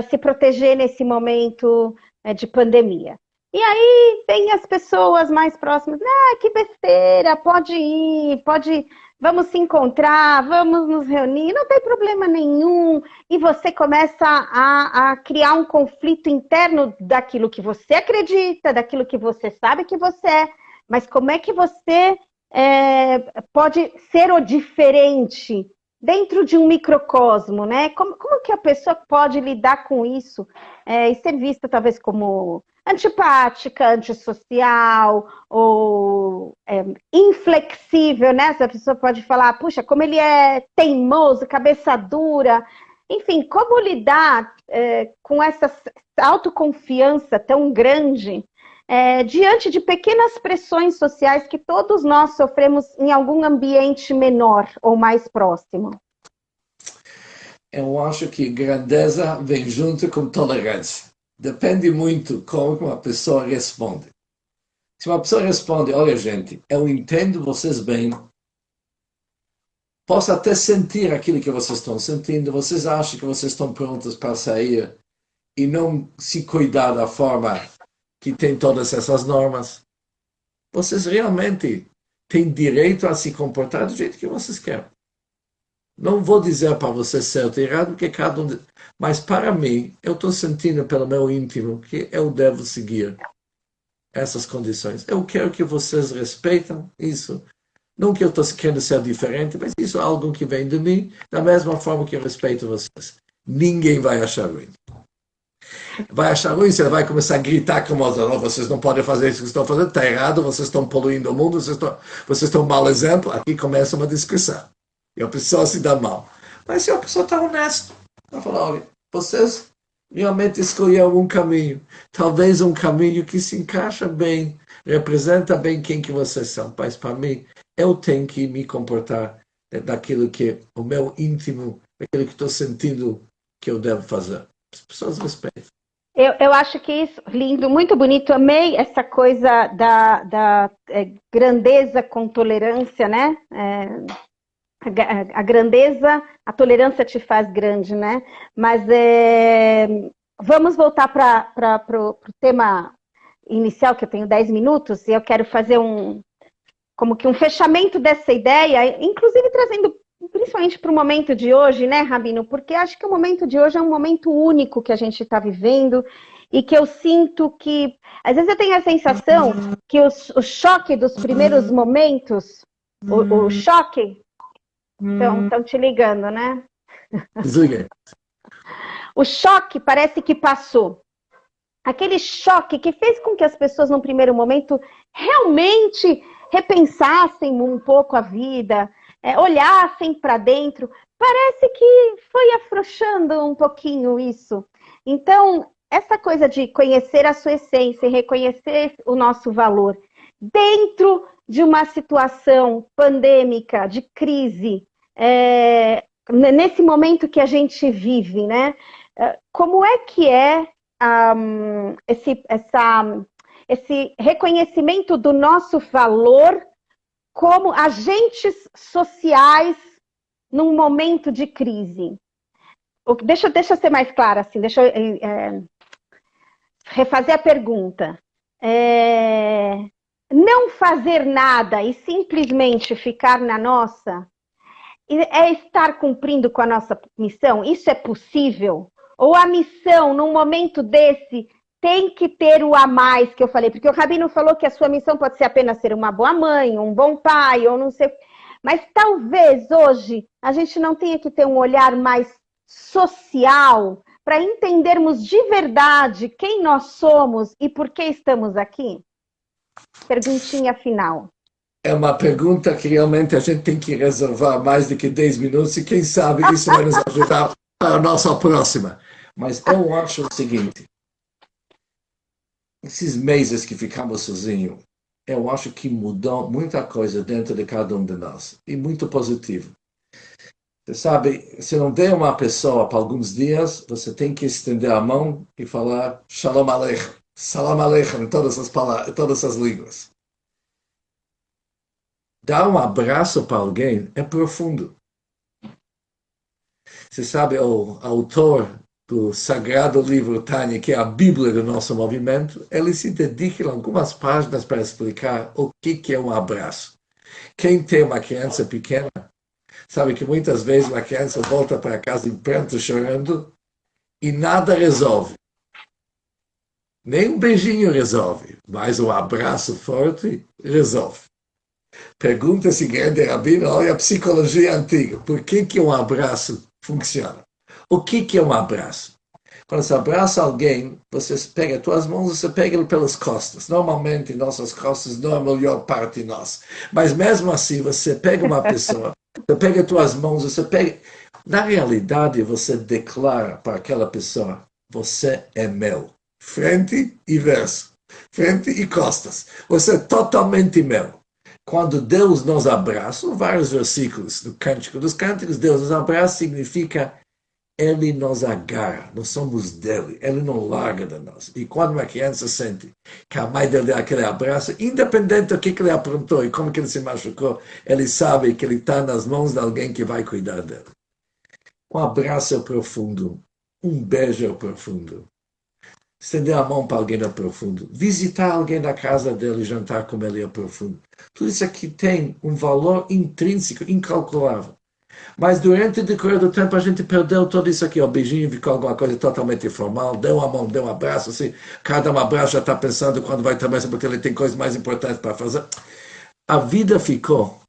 se proteger nesse momento de pandemia. E aí vem as pessoas mais próximas, que besteira, pode ir, vamos se encontrar, vamos nos reunir, não tem problema nenhum. E você começa a criar um conflito interno daquilo que você acredita, daquilo que você sabe que você é. Mas como é que você pode ser o diferente dentro de um microcosmo, né? Como que a pessoa pode lidar com isso e ser vista talvez como antipática, antissocial ou inflexível, né? Essa pessoa pode falar, puxa, como ele é teimoso, cabeça dura. Enfim, como lidar com essa autoconfiança tão grande diante de pequenas pressões sociais que todos nós sofremos em algum ambiente menor ou mais próximo? Eu acho que grandeza vem junto com tolerância. Depende muito como uma pessoa responde. Se uma pessoa responde, olha gente, eu entendo vocês bem, posso até sentir aquilo que vocês estão sentindo, vocês acham que vocês estão prontos para sair e não se cuidar da forma que tem todas essas normas, vocês realmente têm direito a se comportar do jeito que vocês querem. Não vou dizer para você certo e errado, porque cada um... Mas para mim, eu estou sentindo pelo meu íntimo que eu devo seguir essas condições. Eu quero que vocês respeitem isso. Não que eu estou querendo ser diferente, mas isso é algo que vem de mim, da mesma forma que eu respeito vocês. Ninguém vai achar ruim. Vai achar ruim, você vai começar a gritar como oh, vocês não podem fazer isso que estão fazendo, está errado, vocês estão poluindo o mundo, vocês estão mau exemplo. Aqui começa uma discussão. E a pessoa se dá mal. Mas se a pessoa está honesta, ela fala, olha, vocês realmente escolheram um caminho. Talvez um caminho que se encaixa bem, representa bem quem que vocês são. Mas para mim, eu tenho que me comportar daquilo que o meu íntimo, daquilo que estou sentindo que eu devo fazer. As pessoas respeitam. Eu acho que isso, lindo, muito bonito. Amei essa coisa da grandeza com tolerância, né? A grandeza, a tolerância te faz grande, né? Mas vamos voltar para o tema inicial, que eu tenho 10 minutos, e eu quero fazer como que um fechamento dessa ideia, inclusive trazendo principalmente para o momento de hoje, né, Rabino? Porque acho que o momento de hoje é um momento único que a gente está vivendo e que eu sinto que, às vezes eu tenho a sensação que o choque dos primeiros momentos, o choque, estão te ligando, né? Desliguei. O choque parece que passou. Aquele choque que fez com que as pessoas, num primeiro momento, realmente repensassem um pouco a vida, olhassem para dentro. Parece que foi afrouxando um pouquinho isso. Então, essa coisa de conhecer a sua essência e reconhecer o nosso valor dentro de uma situação pandêmica, de crise, nesse momento que a gente vive, né? Como é que esse reconhecimento do nosso valor como agentes sociais num momento de crise? Deixa eu ser mais clara, assim, deixa eu refazer a pergunta. Não fazer nada e simplesmente ficar na nossa é estar cumprindo com a nossa missão? Isso é possível? Ou a missão, num momento desse, tem que ter o a mais que eu falei? Porque o Rabino falou que a sua missão pode ser apenas ser uma boa mãe, um bom pai, ou não sei. Mas talvez hoje a gente não tenha que ter um olhar mais social para entendermos de verdade quem nós somos e por que estamos aqui? Perguntinha final. É uma pergunta que realmente a gente tem que reservar mais do que 10 minutos e quem sabe isso vai nos ajudar para a nossa próxima. Mas eu acho o seguinte, esses meses que ficamos sozinhos, eu acho que mudou muita coisa dentro de cada um de nós e muito positivo. Você sabe, se não vê uma pessoa para alguns dias, você tem que estender a mão e falar Shalom Aleichem, Salam Aleichem em todas as palavras, em todas as línguas. Dar um abraço para alguém é profundo. Você sabe, o autor do sagrado livro Tânia, que é a Bíblia do nosso movimento, ele se dedica em algumas páginas para explicar o que é um abraço. Quem tem uma criança pequena, sabe que muitas vezes uma criança volta para casa em pranto, chorando, e nada resolve. Nem um beijinho resolve, mas um abraço forte resolve. Pergunta-se, grande Rabino, olha a psicologia antiga. Por que um abraço funciona? O que é um abraço? Quando você abraça alguém, você pega as tuas mãos, você pega ele pelas costas. Normalmente, nossas costas não é a melhor parte de nós. Mas mesmo assim, você pega uma pessoa, você pega as tuas mãos, você pega... Na realidade, você declara para aquela pessoa, você é meu. Frente e verso. Frente e costas. Você é totalmente meu. Quando Deus nos abraça, vários versículos do Cântico dos Cânticos, Deus nos abraça significa Ele nos agarra, nós somos dele, ele não larga de nós. E quando uma criança sente que a mãe dele dá aquele abraço, independente do que ele aprontou e como que ele se machucou, ele sabe que ele está nas mãos de alguém que vai cuidar dele. Um abraço é profundo, um beijo é profundo. Estender a mão para alguém é profundo. Visitar alguém na casa dele, jantar com ele é profundo. Tudo isso aqui tem um valor intrínseco, incalculável. Mas durante o decorrer do tempo a gente perdeu tudo isso aqui. O beijinho ficou alguma coisa totalmente informal. Deu a mão, deu um abraço. Assim, cada um abraço já está pensando quando vai também, porque ele tem coisas mais importantes para fazer. A vida ficou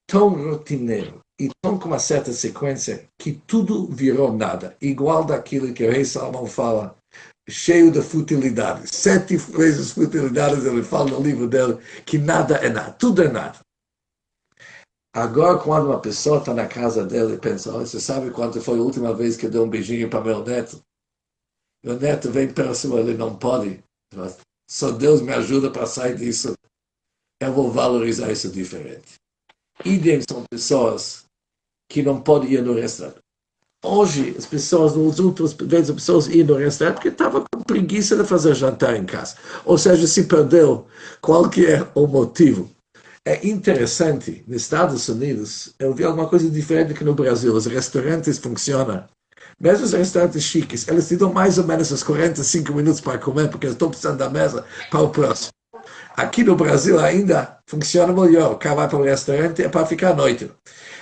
tão rotineiro e tão com uma certa sequência que tudo virou nada. Igual daquilo que o rei Salomão fala, cheio de futilidades. 7 vezes futilidades ele fala no livro dele, que nada é nada, tudo é nada. Agora, quando uma pessoa está na casa dela e pensa, oh, você sabe quando foi a última vez que eu dei um beijinho para meu neto? Meu neto vem próximo, ele não pode. Só Deus me ajuda para sair disso. Eu vou valorizar isso diferente. Idem são pessoas que não podem ir no restaurante. Hoje, as pessoas, nos últimos vezes, as pessoas iam no restaurante porque estavam com preguiça de fazer jantar em casa. Ou seja, se perdeu qual que é o motivo. É interessante, nos Estados Unidos, eu vi alguma coisa diferente que no Brasil. Os restaurantes funcionam. Mesmo os restaurantes chiques, eles te dão mais ou menos os 45 minutos para comer, porque eles estão precisando da mesa para o próximo. Aqui no Brasil ainda funciona melhor. O cara vai para o restaurante é para ficar à noite.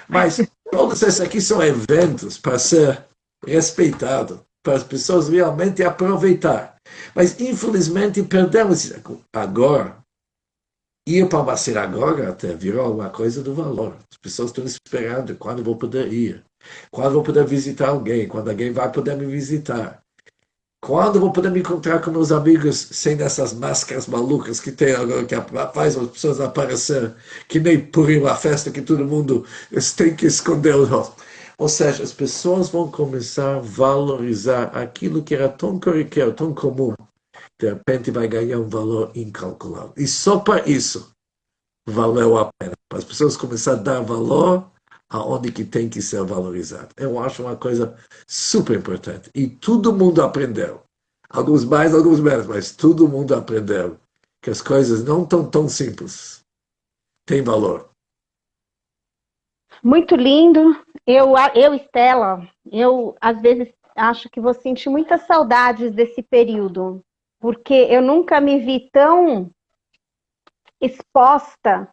Mas todos esses aqui são eventos para ser respeitado, para as pessoas realmente aproveitar. Mas, infelizmente, perdemos isso. Agora, ir para uma sinagoga até virou uma coisa do valor. As pessoas estão esperando quando vou poder ir, quando vou poder visitar alguém, quando alguém vai poder me visitar, quando vou poder me encontrar com meus amigos sem essas máscaras malucas que tem agora, que faz as pessoas aparecer, que nem por uma festa que todo mundo tem que esconder os rostos. Ou seja, as pessoas vão começar a valorizar aquilo que era tão corriqueiro, tão comum, de repente vai ganhar um valor incalculável. E só para isso valeu a pena. Para as pessoas começarem a dar valor aonde que tem que ser valorizado. Eu acho uma coisa super importante. E todo mundo aprendeu. Alguns mais, alguns menos, mas todo mundo aprendeu que as coisas não estão tão simples. Tem valor. Muito lindo. Estela, às vezes acho que vou sentir muitas saudades desse período. Porque eu nunca me vi tão exposta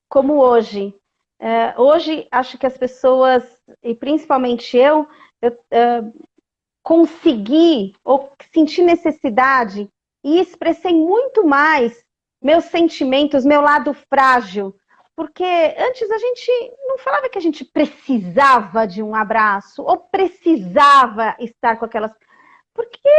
como hoje. Hoje, acho que as pessoas, e principalmente eu consegui ou senti necessidade e expressei muito mais meus sentimentos, meu lado frágil. Porque antes a gente não falava que a gente precisava de um abraço ou precisava estar com aquelas... Porque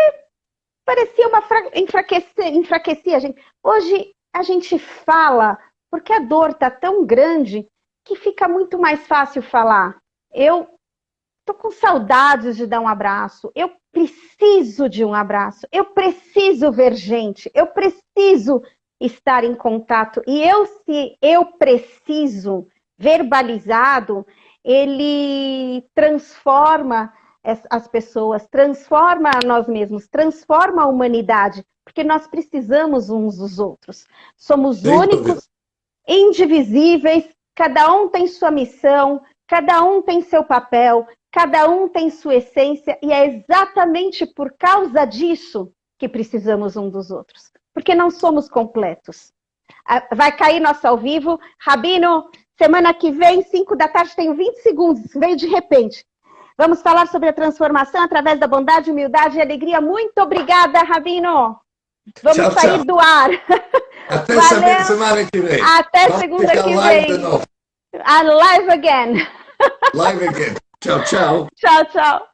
parecia enfraquecia a gente. Hoje a gente fala, porque a dor está tão grande que fica muito mais fácil falar. Eu estou com saudades de dar um abraço, eu preciso de um abraço, eu preciso ver gente, eu preciso estar em contato. E se eu preciso verbalizado, ele transforma as pessoas, transforma nós mesmos, transforma a humanidade, porque nós precisamos uns dos outros. Somos únicos, indivisíveis, cada um tem sua missão, cada um tem seu papel, cada um tem sua essência, e é exatamente por causa disso que precisamos uns dos outros, porque não somos completos. Vai cair nosso ao vivo. Rabino, semana que vem, 5 da tarde, tenho 20 segundos, veio de repente. Vamos falar sobre a transformação através da bondade, humildade e alegria. Muito obrigada, Rabino. Vamos sair do ar. Até Valeu. semana que vem. Até Vamos segunda ficar que live vem. de novo. Live again. Live again. Tchau, tchau. Tchau, tchau.